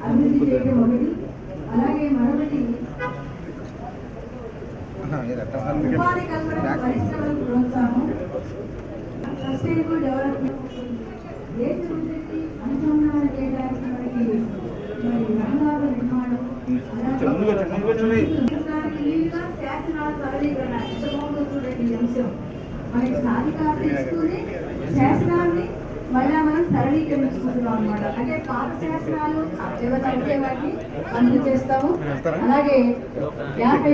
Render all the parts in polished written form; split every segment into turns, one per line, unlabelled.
అభివృద్ధి చేయడం ఒకటి. అలాగే మరొకటి ఉపాధి కల్పన, పరిశ్రమలకు ప్రోత్సాహం, సస్టైనబుల్ డెవలప్మెంట్, దేశ వృద్ధికి అనుసంధానం చేయడానికి మరి రంగాల నిర్మాణం, శాసనాల సరళీకరణ. ఇంతకుముందు చూడండి ఈ అంశం మనకి సాధికారత ఇస్తూనే శాసనాన్ని మళ్ళా మనం సరళీకరించుకుంటున్నాం అనమాట. అంటే పాత శాసనాలు ఏవైనా ఉంటే వాటిని అమలు చేస్తాము. అలాగే 50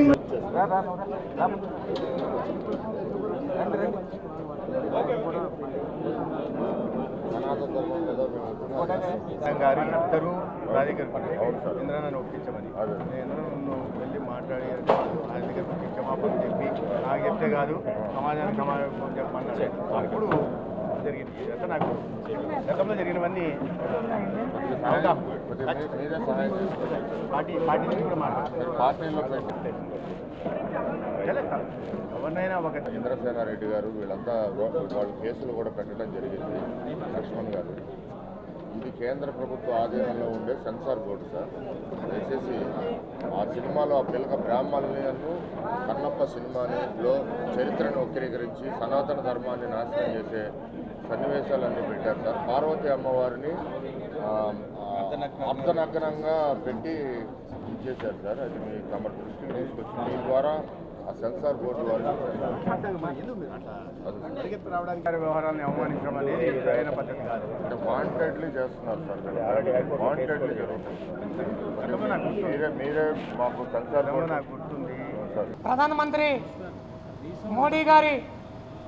గారు ఇద్దరు రాజకీయ ఇంద్రను ఒప్పించమని ఇంద్రను వెళ్ళి మాట్లాడి ఆయన దగ్గర క్షమాపణ చెప్పి నాకు చెప్తే కాదు సమాజానికి సమాజం చెప్పమన్నాడు. అప్పుడు జరిగింది. అంటే నాకు గతంలో జరిగినవన్నీ పార్టీ నుంచి కూడా మాట్లాడారు.
పార్టీలో
ఎవరినైనా ఒక
ఇంద్రసేనారెడ్డి గారు వీళ్ళంతా వాళ్ళ కేసులు కూడా పెట్టడం జరిగింది. లక్ష్మణ్ గారు, ఇది కేంద్ర ప్రభుత్వ ఆధీనంలో ఉండే సెన్సార్ బోర్డు సార్. దయచేసి ఆ సినిమాలో ఆ పిల్లక బ్రాహ్మణులను కన్నప్ప సినిమాలో చరిత్రను వక్రీకరించి సనాతన ధర్మాన్ని నాశనం చేసే సన్నివేశాలన్నీ పెట్టారు సార్. పార్వతి అమ్మవారిని అర్ధనగ్నంగా పెట్టి ఇచ్చేశారు సార్. అది మీ తమ దృష్టికి తీసుకొచ్చి మీ ద్వారా ఆ సెన్సార్ బోర్డు వాళ్ళు
వ్యవహారాన్ని అవమానించడం అనేది సరైన పద్ధతి కాదు.
అంటే వాంటెడ్లీ చేస్తున్నారు సార్. వాంటెడ్లీ జరుగుతుంది. మీరే మాకు సెన్సార్ బోర్డు నాకు గుర్తుంది.
ప్రధానమంత్రి మోడీ గారి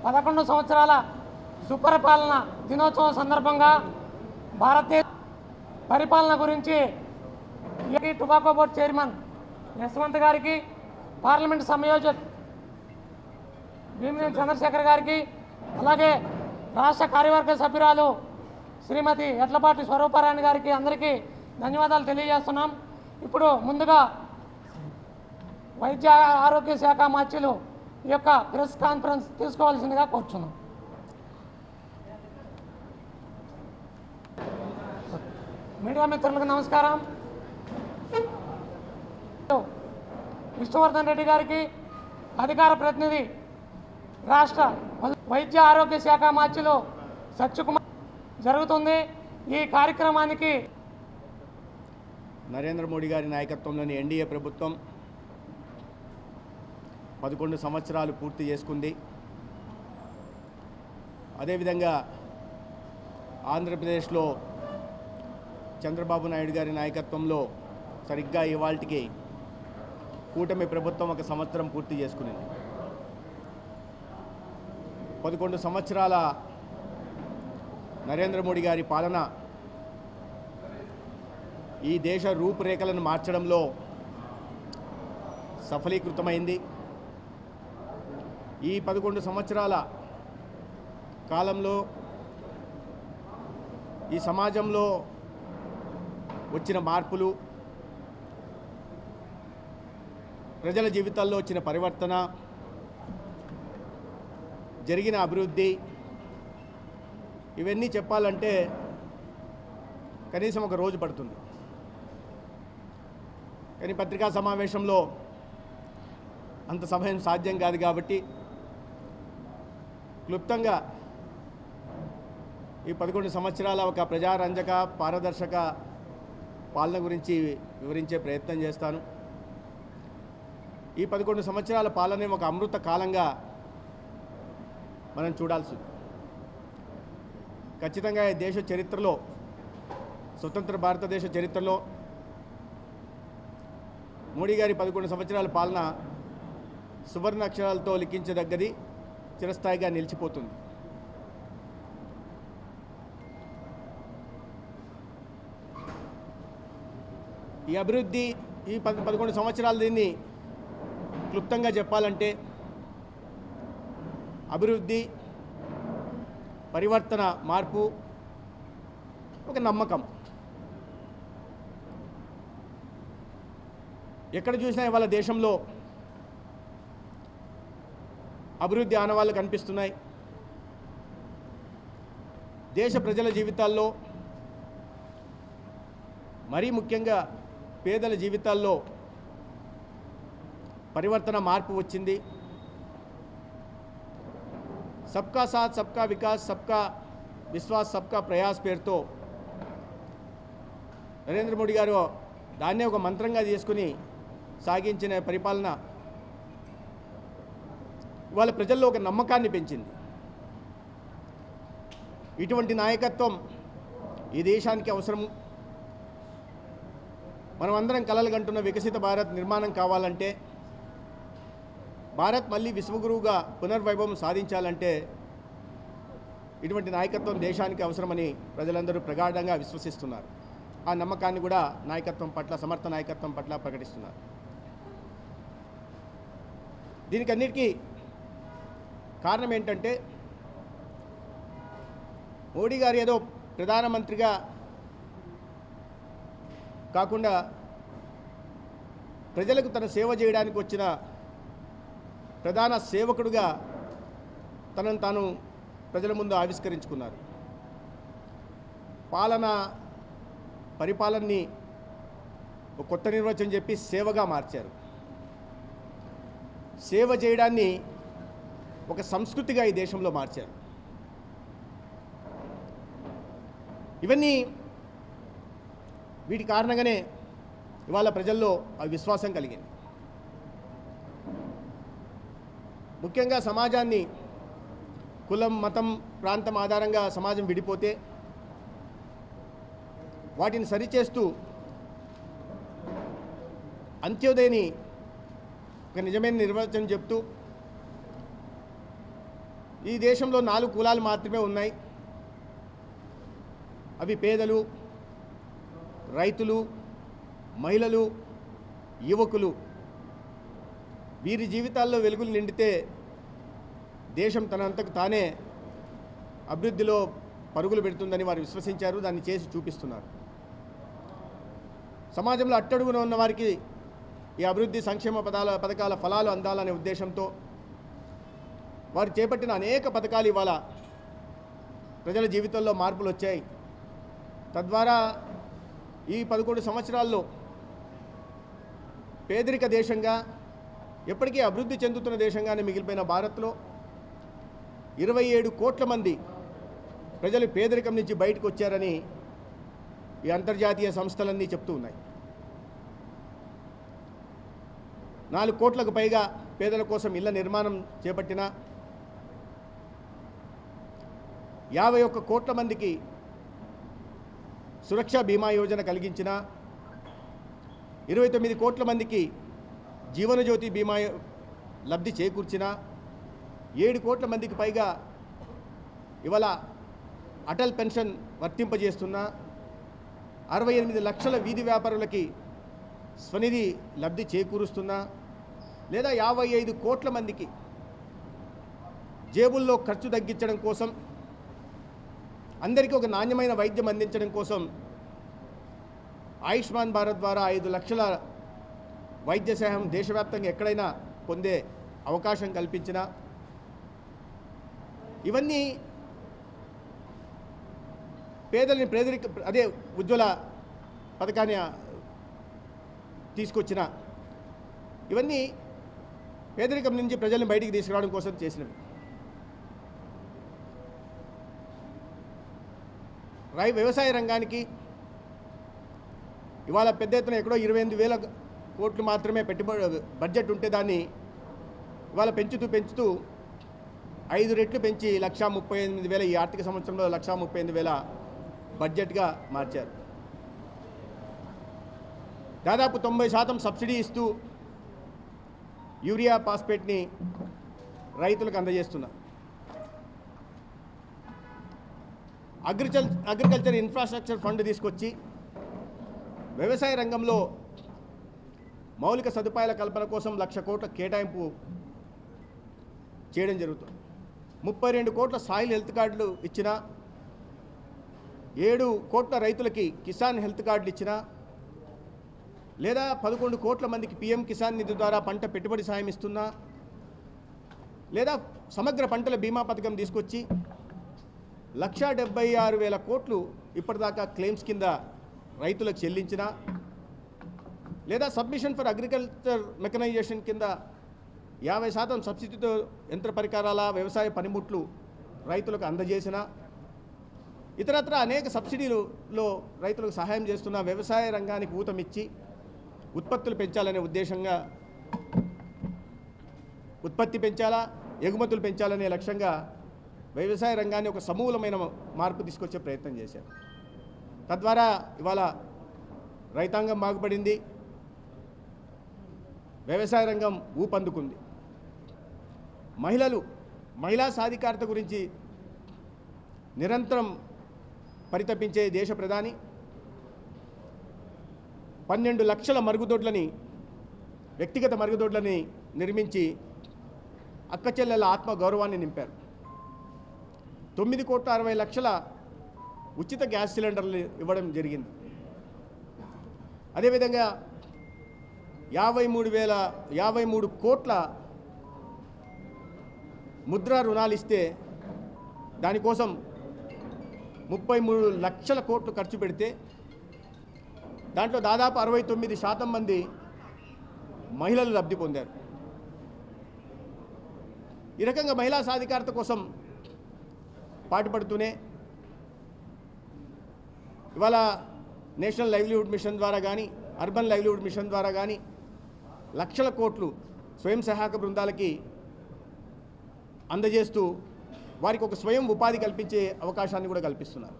11 సంవత్సరాల సుపరిపాలన దినోత్సవం సందర్భంగా భారతదేశ పరిపాలన గురించి టొబాకో బోర్డు చైర్మన్ యశ్వంత్ గారికి, పార్లమెంట్ సంయోజక్ భీమినేని చంద్రశేఖర్ గారికి, అలాగే రాష్ట్ర కార్యవర్గ సభ్యురాలు శ్రీమతి ఎడ్లపాటి స్వరూపారాయణ గారికి అందరికీ ధన్యవాదాలు తెలియజేస్తున్నాం. ఇప్పుడు ముందుగా వైద్య ఆరోగ్య శాఖ మంత్రులు ఈ యొక్క ప్రెస్ కాన్ఫరెన్స్ తీసుకోవాల్సిందిగా కోరుచున్నాం. మీడియా మిత్రులకు నమస్కారం. విష్ణువర్ధన్ రెడ్డి గారికి, అధికార ప్రతినిధి రాష్ట్ర వైద్య ఆరోగ్య శాఖ మంత్రులు సత్యకుమార్ జరుగుతుంది. ఈ కార్యక్రమానికి
నరేంద్ర మోడీ గారి నాయకత్వంలోని ఎన్డీఏ ప్రభుత్వం 11 సంవత్సరాలు పూర్తి చేసుకుంది. అదేవిధంగా ఆంధ్రప్రదేశ్లో చంద్రబాబు నాయుడు గారి నాయకత్వంలో సరిగ్గా ఇవాళకి కూటమి ప్రభుత్వం 1 సంవత్సరం పూర్తి చేసుకునింది. 11 సంవత్సరాల నరేంద్ర మోడీ గారి పాలన ఈ దేశ రూపురేఖలను మార్చడంలో సఫలీకృతమైంది. ఈ 11 సంవత్సరాల కాలంలో ఈ సమాజంలో వచ్చిన మార్పులు, ప్రజల జీవితాల్లో వచ్చిన పరివర్తన, జరిగిన అభివృద్ధి, ఇవన్నీ చెప్పాలంటే కనీసం 1 రోజు పడుతుంది. కానీ పత్రికా సమావేశంలో అంత సమయం సాధ్యం కాదు కాబట్టి క్లుప్తంగా ఈ 11 సంవత్సరాల ఒక ప్రజారంజక పారదర్శక పాలన గురించి వివరించే ప్రయత్నం చేస్తాను. ఈ 11 సంవత్సరాల పాలనే ఒక అమృత కాలంగా మనం చూడాల్సింది. ఖచ్చితంగా ఈ దేశ చరిత్రలో, స్వతంత్ర భారతదేశ చరిత్రలో మోడీ గారి 11 సంవత్సరాల పాలన సువర్ణ అక్షరాలతో లిఖించదగ్గది, చిరస్థాయిగా నిలిచిపోతుంది. ఈ అభివృద్ధి ఈ 11 సంవత్సరాలు దీన్ని క్లుప్తంగా చెప్పాలంటే అభివృద్ధి, పరివర్తన, మార్పు, ఒక నమ్మకం. ఎక్కడ చూసినా ఇవాళ దేశంలో అభివృద్ధి ఆనవాళ్ళు కనిపిస్తున్నాయి. దేశ ప్రజల జీవితాల్లో మరీ ముఖ్యంగా పేదల జీవితాల్లో పరివర్తన మార్పు వచ్చింది. సబ్కా సాత్ సబ్కా వికాస్ సబ్కా విశ్వాస్ సబ్కా ప్రయాస్ పేరుతో నరేంద్ర మోడీ గారు దాన్నే ఒక మంత్రంగా చేసుకుని సాగించిన పరిపాలన ఇవాళ ప్రజల్లో ఒక నమ్మకాన్ని పెంచింది. ఇటువంటి నాయకత్వం ఈ దేశానికి అవసరం. మనమందరం కలలు కంటున్న వికసిత భారత్ నిర్మాణం కావాలంటే, భారత్ మళ్ళీ విశ్వగురువుగా పునర్వైభవం సాధించాలంటే ఇటువంటి నాయకత్వం దేశానికి అవసరమని ప్రజలందరూ ప్రగాఢంగా విశ్వసిస్తున్నారు. ఆ నమ్మకాన్ని కూడా నాయకత్వం పట్ల, సమర్థ నాయకత్వం పట్ల ప్రకటిస్తున్నారు. దీనికి అన్నిటికీ కారణం ఏంటంటే, మోడీ గారు ఏదో ప్రధానమంత్రిగా కాకుండా ప్రజలకు తన సేవ చేయడానికి వచ్చిన ప్రధాన సేవకుడుగా తనను తాను ప్రజల ముందు ఆవిష్కరించుకున్నారు. పరిపాలనని ఒక కొత్త నిర్వచనం చెప్పి సేవగా మార్చారు. సేవ చేయడాన్ని ఒక సంస్కృతిగా ఈ దేశంలో మార్చారు. ఇవన్నీ వీటి కారణంగానే ఇవాళ ప్రజల్లో ఆ విశ్వాసం కలిగింది. ముఖ్యంగా సమాజాన్ని కులం, మతం, ప్రాంతం ఆధారంగా సమాజం విడిపోతే వాటిని సరిచేస్తూ అంత్యోదయని ఒక నిజమైన నిర్వచనం చెప్తూ ఈ దేశంలో 4 కులాలు మాత్రమే ఉన్నాయి. అవి పేదలు, రైతులు, మహిళలు, యువకులు. వీరి జీవితాల్లో వెలుగులు నిండితే దేశం తనంతకు తానే అభివృద్ధిలో పరుగులు పెడుతుందని వారు విశ్వసించారు. దాన్ని చేసి చూపిస్తున్నారు. సమాజంలో అట్టడుగున ఉన్న వారికి ఈ అభివృద్ధి సంక్షేమ పథకాల ఫలాలు అందాలనే ఉద్దేశంతో వారు చేపట్టిన అనేక పథకాలు ఇవాళ ప్రజల జీవితంలో మార్పులు వచ్చాయి. తద్వారా ఈ 11 సంవత్సరాల్లో పేదరిక దేశంగా, ఎప్పటికీ అభివృద్ధి చెందుతున్న దేశంగానే మిగిలిపోయిన భారత్లో 27 కోట్ల మంది ప్రజలు పేదరికం నుంచి బయటకు వచ్చారని ఈ అంతర్జాతీయ సంస్థలన్నీ చెప్తూ ఉన్నాయి. 4 కోట్లకు పైగా పేదల కోసం ఇళ్ల నిర్మాణం చేపట్టిన, 51 కోట్ల మందికి సురక్షా బీమా యోజన కలిగించిన, 29 కోట్ల మందికి జీవనజ్యోతి బీమా లబ్ధి చేకూర్చిన, 7 కోట్ల మందికి పైగా ఇవాళ అటల్ పెన్షన్ వర్తింపజేస్తున్న, 68 లక్షల వీధి వ్యాపారులకి స్వనిధి లబ్ధి చేకూరుస్తున్న, లేదా 55 కోట్ల మందికి జేబుల్లో ఖర్చు తగ్గించడం కోసం, అందరికీ ఒక నాణ్యమైన వైద్యం అందించడం కోసం ఆయుష్మాన్ భారత్ ద్వారా 5 లక్షల వైద్య సహాయం దేశవ్యాప్తంగా ఎక్కడైనా పొందే అవకాశం కల్పించిన, ఇవన్నీ పేదలని అదే ఉజ్వల పథకాన్ని తీసుకొచ్చిన, ఇవన్నీ పేదరికం నుంచి ప్రజల్ని బయటికి తీసుకురావడం కోసం చేసినవి. వ్యవసాయ రంగానికి ఇవాళ పెద్ద ఎత్తున ఎక్కడో 28,000 కోట్లు మాత్రమే పెట్టుబడి బడ్జెట్ ఉంటే దాన్ని ఇవాళ పెంచుతూ 5 రెట్లు పెంచి 138,000, ఈ ఆర్థిక సంవత్సరంలో 138,000 బడ్జెట్గా మార్చారు. దాదాపు 90% సబ్సిడీ ఇస్తూ యూరియా, ఫాస్ఫేట్ని రైతులకు అందజేస్తున్నారు. అగ్రికల్చర్ ఇన్ఫ్రాస్ట్రక్చర్ ఫండ్ తీసుకొచ్చి వ్యవసాయ రంగంలో మౌలిక సదుపాయాల కల్పన కోసం 1,00,000 కోట్ల కేటాయింపు చేయడం జరుగుతుంది. 32 కోట్ల సాయిల్ హెల్త్ కార్డులు ఇచ్చిన, 7 కోట్ల రైతులకి కిసాన్ హెల్త్ కార్డులు ఇచ్చిన, లేదా 11 కోట్ల మందికి PM కిసాన్ నిధి ద్వారా పంట పెట్టుబడి సాయం ఇస్తున్నా, లేదా సమగ్ర పంటల బీమా పథకం తీసుకొచ్చి 1,76,000 కోట్లు ఇప్పటిదాకా క్లెయిమ్స్ కింద రైతులకు చెల్లించినా లేదా సబ్మిషన్ ఫర్ అగ్రికల్చర్ మెకనైజేషన్ కింద 50% సబ్సిడీతో యంత్ర పరికరాల వ్యవసాయ పనిముట్లు రైతులకు అందజేసిన ఇతరత్ర అనేక సబ్సిడీలలో రైతులకు సహాయం చేస్తున్న వ్యవసాయ రంగానికి ఊతమిచ్చి ఉత్పత్తులు పెంచాలనే ఉద్దేశంగా ఉత్పత్తి పెంచాలా ఎగుమతులు పెంచాలనే లక్ష్యంగా వ్యవసాయ రంగాన్ని ఒక సమూలమైన మార్పు తీసుకొచ్చే ప్రయత్నం చేశారు. తద్వారా ఇవాళ రైతాంగం బాగుపడింది, వ్యవసాయ రంగం ఊపందుకుంది. మహిళా సాధికారత గురించి నిరంతరం పరితపించే దేశ ప్రధాని 12 లక్షల మరుగుదొడ్లని వ్యక్తిగత మరుగుదొడ్లని నిర్మించి అక్కచెల్లెల ఆత్మగౌరవాన్ని నింపారు. 9,60,00,000 ఉచిత గ్యాస్ సిలిండర్లు ఇవ్వడం జరిగింది. అదేవిధంగా 53 కోట్ల ముద్రా రుణాలు ఇస్తే దానికోసం 33 లక్షల కోట్లు ఖర్చు పెడితే దాంట్లో దాదాపు 69% మంది మహిళలు లబ్ధి పొందారు. ఈ రకంగా మహిళా సాధికారత కోసం పాటుపడుతూనే ఇవాళ నేషనల్ లైవ్లీహుడ్ మిషన్ ద్వారా కానీ అర్బన్ లైవ్లీహుడ్ మిషన్ ద్వారా కానీ లక్షల కోట్లు స్వయం సహాయక బృందాలకి అందజేస్తూ వారికి ఒక స్వయం ఉపాధి కల్పించే అవకాశాన్ని కూడా కల్పిస్తున్నారు.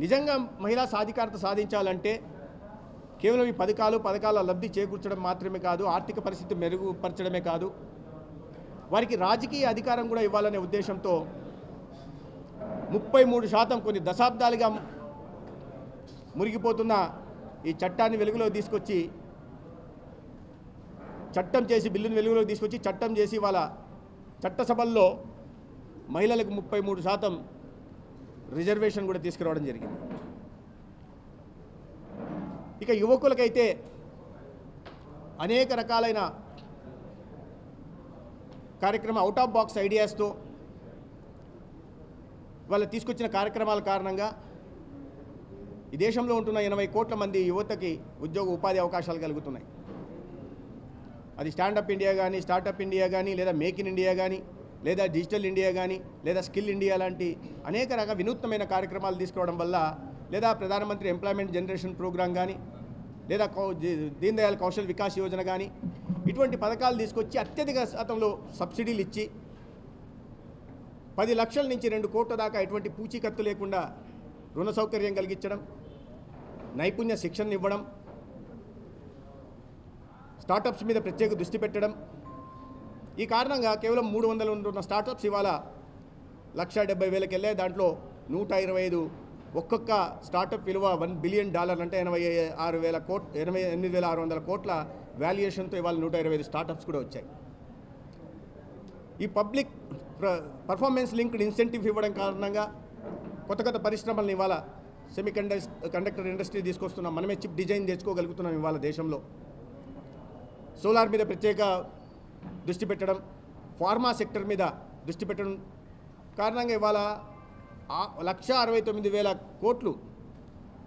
నిజంగా మహిళా సాధికారత సాధించాలంటే కేవలం ఈ పథకాల లబ్ధి చేకూర్చడం మాత్రమే కాదు, ఆర్థిక పరిస్థితి మెరుగుపరచడమే కాదు, వారికి రాజకీయ అధికారం కూడా ఇవ్వాలనే ఉద్దేశంతో 33% కొన్ని దశాబ్దాలుగా మురిగిపోతున్న ఈ చట్టాన్ని వెలుగులో తీసుకొచ్చి బిల్లును వెలుగులో తీసుకొచ్చి చట్టం చేసి వాళ్ళ చట్టసభల్లో మహిళలకు 33% రిజర్వేషన్ కూడా తీసుకురావడం జరిగింది. ఇక యువకులకైతే అనేక రకాలైన కార్యక్రమం అవుట్ ఆఫ్ బాక్స్ ఐడియాస్తో వాళ్ళు తీసుకొచ్చిన కార్యక్రమాల కారణంగా ఈ దేశంలో ఉంటున్న 80 కోట్ల మంది యువతకి ఉద్యోగ ఉపాధి అవకాశాలు కలుగుతున్నాయి. అది స్టాండప్ ఇండియా కానీ, స్టార్టప్ ఇండియా కానీ, లేదా మేక్ ఇన్ ఇండియా కానీ, లేదా డిజిటల్ ఇండియా కానీ, లేదా స్కిల్ ఇండియా లాంటి అనేక రకాల వినూత్నమైన కార్యక్రమాలు తీసుకోవడం వల్ల, లేదా ప్రధానమంత్రి ఎంప్లాయ్మెంట్ జనరేషన్ ప్రోగ్రామ్ కానీ, లేదా దీన్ దయాళ్ కౌశల్ వికాస్ యోజన కానీ, ఇటువంటి పథకాలు తీసుకొచ్చి అత్యధిక శాతంలో సబ్సిడీలు ఇచ్చి 10 లక్షల నుంచి 2 కోట్ల దాకా ఎటువంటి పూచీకత్తు లేకుండా రుణ సౌకర్యం కలిగించడం, నైపుణ్య శిక్షణ ఇవ్వడం, స్టార్టప్స్ మీద ప్రత్యేక దృష్టి పెట్టడం. ఈ కారణంగా కేవలం 300 ఉంటున్న స్టార్టప్స్ ఇవాళ 1,70,000కి వెళ్ళాయి. దాంట్లో 125 ఒక్కొక్క స్టార్టప్ విలువ $1 బిలియన్ అంటే 88,600 కోట్ల వాల్యుయేషన్తో ఇవాళ 125 స్టార్టప్స్ కూడా వచ్చాయి. ఈ పబ్లిక్ పర్ఫార్మెన్స్ లింక్డ్ ఇన్సెంటివ్ ఇవ్వడం కారణంగా కొత్త పరిశ్రమలను ఇవాళ కండక్టర్ ఇండస్ట్రీ తీసుకొస్తున్నాం. మనమే చిప్ డిజైన్ తెచ్చుకోగలుగుతున్నాం. ఇవాళ దేశంలో సోలార్ మీద ప్రత్యేక దృష్టి పెట్టడం, ఫార్మా సెక్టర్ మీద దృష్టి పెట్టడం కారణంగా ఇవాళ 1,69,000 కోట్లు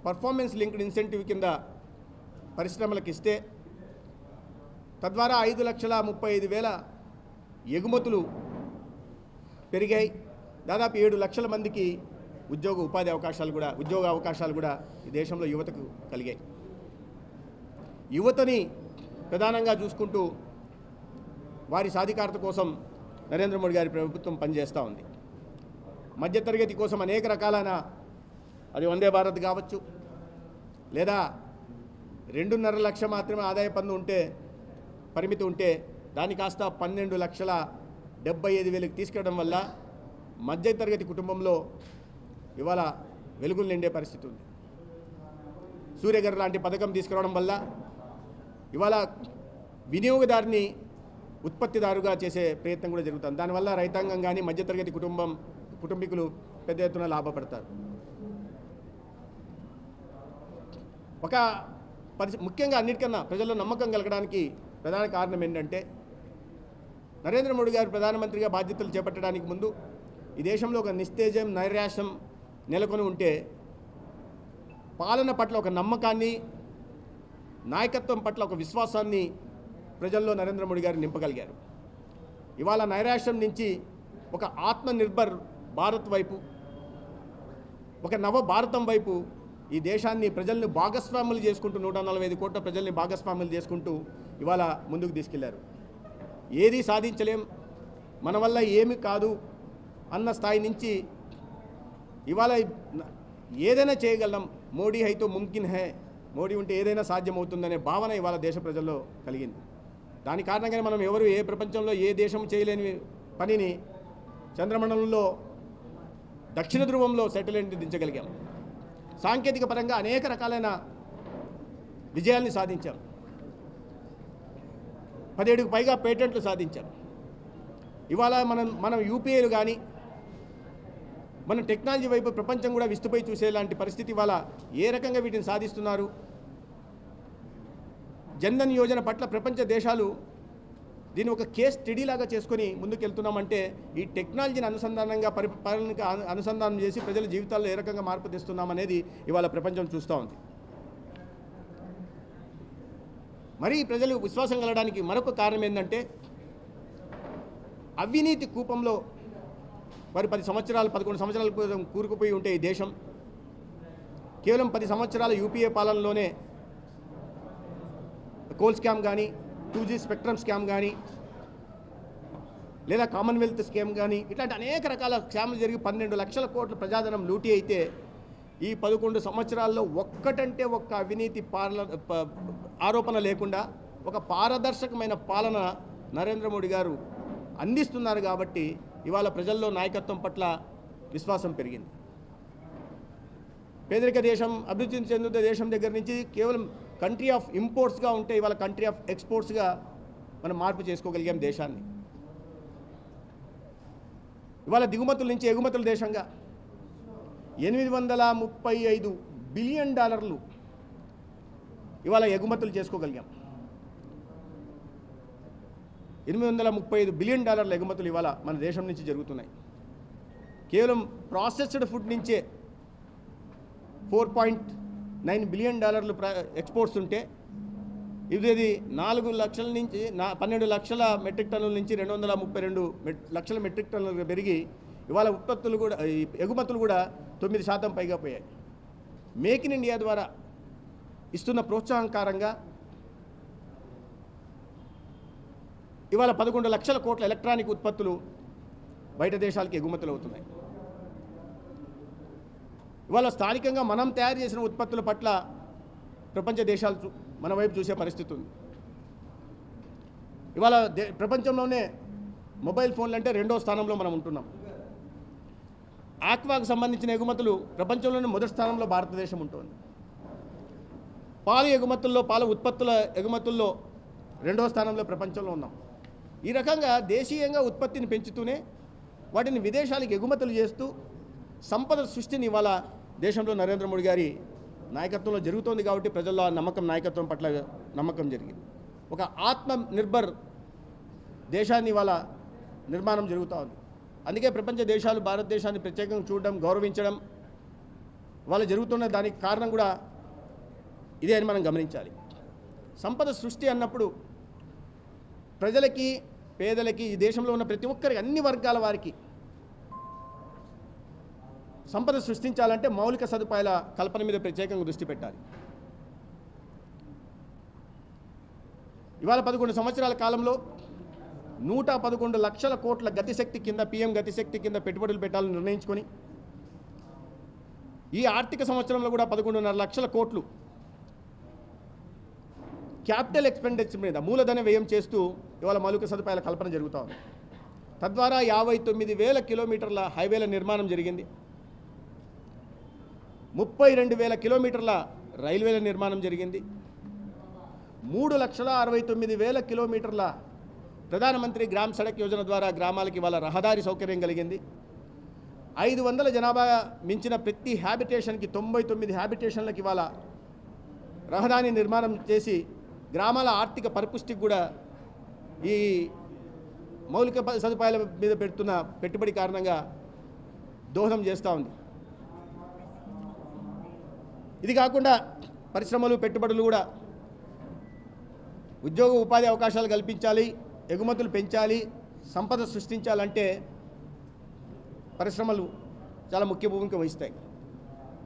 పర్ఫార్మెన్స్ లింక్డ్ ఇన్సెంటివ్ కింద పరిశ్రమలకు ఇస్తే తద్వారా 5,35,000 ఎగుమతులు పెరిగాయి. దాదాపు 7 లక్షల మందికి ఉద్యోగ అవకాశాలు కూడా ఈ దేశంలో యువతకు కలిగాయి. యువతని ప్రధానంగా చూసుకుంటూ వారి సాధికారత కోసం నరేంద్ర మోడీ గారి ప్రభుత్వం పనిచేస్తూ ఉంది. మధ్యతరగతి కోసం అనేక రకాలైన అది వందే భారత్ కావచ్చు, లేదా 2.5 లక్ష మాత్రమే ఆదాయ పన్ను పరిమితి ఉంటే దాన్ని కాస్త 12,75,000కి తీసుకెళ్ళడం వల్ల మధ్యతరగతి కుటుంబంలో ఇవాళ వెలుగులు నిండే పరిస్థితి ఉంది. సూర్యఘర్ లాంటి పథకం తీసుకురావడం వల్ల ఇవాళ వినియోగదారుని ఉత్పత్తిదారుగా చేసే ప్రయత్నం కూడా జరుగుతుంది. దానివల్ల రైతాంగం కానీ మధ్యతరగతి కుటుంబీకులు పెద్ద ఎత్తున లాభపడతారు. ముఖ్యంగా అన్నిటికన్నా ప్రజల్లో నమ్మకం కలగడానికి ప్రధాన కారణం ఏంటంటే నరేంద్ర మోడీ గారు ప్రధానమంత్రిగా బాధ్యతలు చేపట్టడానికి ముందు ఈ దేశంలో ఒక నిస్తేజం, నైరాశ్యం నెలకొని ఉంటే పాలన పట్ల ఒక నమ్మకాన్ని, నాయకత్వం పట్ల ఒక విశ్వాసాన్ని ప్రజల్లో నరేంద్ర మోడీ గారు నింపగలిగారు. ఇవాళ నైరాశ్యం నుంచి ఒక ఆత్మనిర్భర్ భారత్ వైపు, ఒక నవ భారతం వైపు ఈ దేశాన్ని, ప్రజల్ని భాగస్వాములు చేసుకుంటూ 145 కోట్ల ప్రజల్ని భాగస్వాములు చేసుకుంటూ ఇవాళ ముందుకు తీసుకెళ్లారు. ఏది సాధించలేం, మన వల్ల ఏమి కాదు అన్న స్థాయి నుంచి ఇవాళ ఏదైనా చేయగలం, మోడీ హైతో ముమ్కిన్ హై, మోడీ ఉంటే ఏదైనా సాధ్యమవుతుందనే భావన ఇవాళ దేశ ప్రజల్లో కలిగింది. దాని కారణంగానే మనం ఎవరు ఏ ప్రపంచంలో ఏ దేశం చేయలేని పనిని చంద్రమండలంలో దక్షిణ ధ్రువంలో సెటిలైట్ దించగలిగాం. సాంకేతిక పరంగా అనేక రకాలైన విజయాల్ని సాధించాం. 17కు పైగా పేటెంట్లు సాధించాం. ఇవాళ మనం యూపీఐలు కానీ మన టెక్నాలజీ వైపు ప్రపంచం కూడా విస్తుపోయి చూసేలాంటి పరిస్థితి ఇవాళ ఏ రకంగా వీటిని సాధిస్తున్నారు. జన్ధన్ యోజన పట్ల ప్రపంచ దేశాలు దీన్ని ఒక కేస్ స్టడీలాగా చేసుకొని ముందుకెళ్తున్నామంటే ఈ టెక్నాలజీని అనుసంధానంగా పరిపాలనకు అనుసంధానం చేసి ప్రజల జీవితాల్లో ఏ రకంగా మార్పు తెస్తున్నామనేది ఇవాళ ప్రపంచం చూస్తూ ఉంది. మరి ప్రజలు విశ్వాసం కలగడానికి మరొక కారణం ఏంటంటే అవినీతి కూపంలో మరి 11 సంవత్సరాల క్రితం కూరుకుపోయి ఉంటే ఈ దేశం కేవలం 10 సంవత్సరాల యూపీఏ పాలనలోనే కోల్ స్కామ్ కానీ, 2G స్పెక్ట్రమ్ స్కామ్ కానీ, లేదా కామన్వెల్త్ స్కామ్ కానీ, ఇట్లాంటి అనేక రకాల స్కామ్లు జరిగి 12 లక్షల కోట్ల ప్రజాధనం లూటీ అయితే ఈ 11 సంవత్సరాల్లో ఒక్కటంటే ఒక్క అవినీతి ఆరోపణ లేకుండా ఒక పారదర్శకమైన పాలన నరేంద్ర మోడీ గారు అందిస్తున్నారు. కాబట్టి ఇవాళ ప్రజల్లో నాయకత్వం పట్ల విశ్వాసం పెరిగింది. పేదరిక దేశం, అభివృద్ధి చెందుతున్న దేశం దగ్గర నుంచి కేవలం కంట్రీ ఆఫ్ ఇంపోర్ట్స్గా ఉంటే ఇవాళ కంట్రీ ఆఫ్ ఎక్స్పోర్ట్స్గా మనం మార్పు చేసుకోగలిగాం దేశాన్ని. ఇవాళ దిగుమతుల నుంచి ఎగుమతుల దేశంగా $835 బిలియన్ ఇవాళ ఎగుమతులు చేసుకోగలిగాం. $835 బిలియన్ ఎగుమతులు ఇవాళ మన దేశం నుంచి జరుగుతున్నాయి. కేవలం ప్రాసెస్డ్ ఫుడ్ నుంచే $4.9 బిలియన్ ఎక్స్పోర్ట్స్ ఉంటే ఇది 4 లక్షల నుంచి 12 లక్షల మెట్రిక్ టన్నుల నుంచి 232 లక్షల మెట్రిక్ టన్నులు పెరిగి ఇవాళ ఉత్పత్తులు కూడా, ఎగుమతులు కూడా 9% పైగా పోయాయి. మేక్ ఇన్ ఇండియా ద్వారా ఇస్తున్న ప్రోత్సాహకారంగా ఇవాళ 11 లక్షల కోట్ల ఎలక్ట్రానిక్ ఉత్పత్తులు బయట దేశాలకు ఎగుమతులు అవుతున్నాయి. ఇవాళ స్థానికంగా మనం తయారు చేసిన ఉత్పత్తుల పట్ల ప్రపంచ దేశాలు మన వైపు చూసే పరిస్థితి ఉంది. ఇవాళ ప్రపంచంలోనే మొబైల్ ఫోన్లు అంటే 2వ స్థానంలో మనం ఉంటున్నాం. ఆక్వాకు సంబంధించిన ఎగుమతులు ప్రపంచంలోనే మొదటి స్థానంలో భారతదేశం ఉంటుంది. పాలు ఎగుమతుల్లో, పాల ఉత్పత్తుల ఎగుమతుల్లో 2వ స్థానంలో ప్రపంచంలో ఉన్నాం. ఈ రకంగా దేశీయంగా ఉత్పత్తిని పెంచుతూనే వాటిని విదేశాలకు ఎగుమతులు చేస్తూ సంపద సృష్టిని ఇవాళ దేశంలో నరేంద్ర మోడీ గారి నాయకత్వంలో జరుగుతోంది. కాబట్టి ప్రజల్లో ఆ నమ్మకం, నాయకత్వం పట్ల నమ్మకం జరిగింది. ఒక ఆత్మ నిర్భర్ దేశాన్ని ఇవాళ నిర్మాణం జరుగుతూ ఉంది. అందుకే ప్రపంచ దేశాలు భారతదేశాన్ని ప్రత్యేకంగా చూడడం, గౌరవించడం ఇవాళ జరుగుతున్న దానికి కారణం కూడా ఇదే అని మనం గమనించాలి. సంపద సృష్టి అన్నప్పుడు ప్రజలకి, పేదలకి, ఈ దేశంలో ఉన్న ప్రతి ఒక్కరికి, అన్ని వర్గాల వారికి సంపద సృష్టించాలంటే మౌలిక సదుపాయాల కల్పన మీద ప్రత్యేకంగా దృష్టి పెట్టాలి. ఇవాళ 11 సంవత్సరాల కాలంలో 111 లక్షల కోట్ల గతిశక్తి కింద, PM గతిశక్తి కింద పెట్టుబడులు పెట్టాలని నిర్ణయించుకొని ఈ ఆర్థిక సంవత్సరంలో కూడా 11.5 లక్షల కోట్లు క్యాపిటల్ ఎక్స్పెండిచర్ మీద మూలధన వ్యయం చేస్తూ ఇవాళ మౌలిక సదుపాయాల కల్పన జరుగుతూ ఉంది. తద్వారా 59,000 కిలోమీటర్ల హైవేల నిర్మాణం జరిగింది. 32,000 కిలోమీటర్ల రైల్వేల నిర్మాణం జరిగింది. 3,69,000 కిలోమీటర్ల ప్రధానమంత్రి గ్రామ్ సడక్ యోజన ద్వారా గ్రామాలకి ఇవాళ రహదారి సౌకర్యం కలిగింది. 500 జనాభా మించిన ప్రతి హ్యాబిటేషన్కి 99 హ్యాబిటేషన్లకి ఇవాళ రహదారి నిర్మాణం చేసి గ్రామాల ఆర్థిక పరిపుష్టికి కూడా ఈ మౌలిక సదుపాయాల మీద పెడుతున్న పెట్టుబడి కారణంగా దోహదం చేస్తూ ఉంది. ఇది కాకుండా పరిశ్రమలు పెట్టుబడులు కూడా ఉద్యోగ ఉపాధి అవకాశాలు కల్పించాలి, ఎగుమతులు పెంచాలి, సంపద సృష్టించాలంటే పరిశ్రమలు చాలా ముఖ్య భూమిక వహిస్తాయి.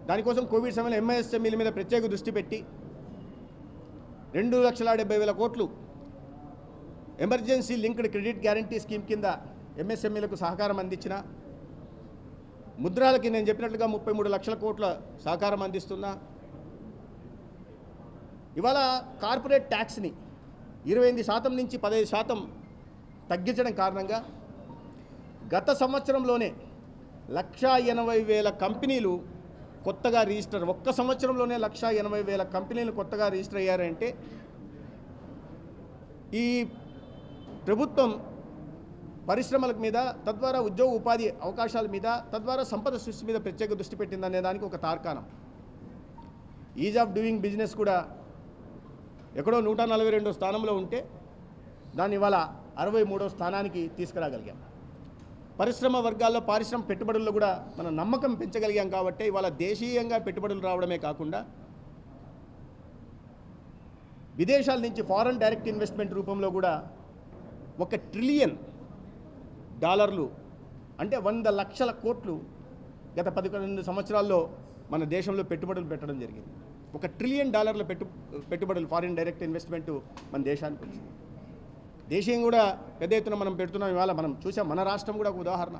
దానికోసం కోవిడ్ సమయంలో ఎంఎస్ఎంఈల మీద ప్రత్యేక దృష్టి పెట్టి 2,70,000 కోట్లు emergency linked credit guarantee scheme కింద ఎంఎస్ఎంఈలకు సహకారం అందించిన, ముద్రాలకి నేను చెప్పినట్లుగా 33 లక్షల కోట్ల సహకారం అందిస్తున్నా. ఇవాళ కార్పొరేట్ ట్యాక్స్ని 28% నుంచి 15% తగ్గించడం కారణంగా గత సంవత్సరంలోనే 1,80,000 కంపెనీలు కొత్తగా రిజిస్టర్, ఒక్క సంవత్సరంలోనే 1,80,000 కంపెనీలు కొత్తగా రిజిస్టర్ అయ్యారంటే ఈ ప్రభుత్వం పరిశ్రమల మీద, తద్వారా ఉద్యోగ ఉపాధి అవకాశాల మీద, తద్వారా సంపద సృష్టి మీద ప్రత్యేక దృష్టి పెట్టిందనే దానికి ఒక తార్కాణం. ఈజ్ ఆఫ్ డూయింగ్ బిజినెస్ కూడా ఎక్కడో 142వ స్థానంలో ఉంటే దాన్ని ఇవాళ 63వ స్థానానికి తీసుకురాగలిగాం. పరిశ్రమ వర్గాల్లో పారిశ్రామిక పెట్టుబడుల్లో కూడా మన నమ్మకం పెంచగలిగాం. కాబట్టి ఇవాళ దేశీయంగా పెట్టుబడులు రావడమే కాకుండా విదేశాల నుంచి ఫారెన్ డైరెక్ట్ ఇన్వెస్ట్మెంట్ రూపంలో కూడా $1 ట్రిలియన్ అంటే 100 లక్షల కోట్లు గత 11 సంవత్సరాల్లో మన దేశంలో పెట్టుబడులు పెట్టడం జరిగింది. $1 ట్రిలియన్ పెట్టుబడులు ఫారిన్ డైరెక్ట్ ఇన్వెస్ట్మెంట్ మన దేశానికి వచ్చింది. దేశీయం కూడా పెద్ద ఎత్తున మనం పెడుతున్నాం. ఇవాళ మనం చూసాం, మన రాష్ట్రం కూడా ఒక ఉదాహరణ.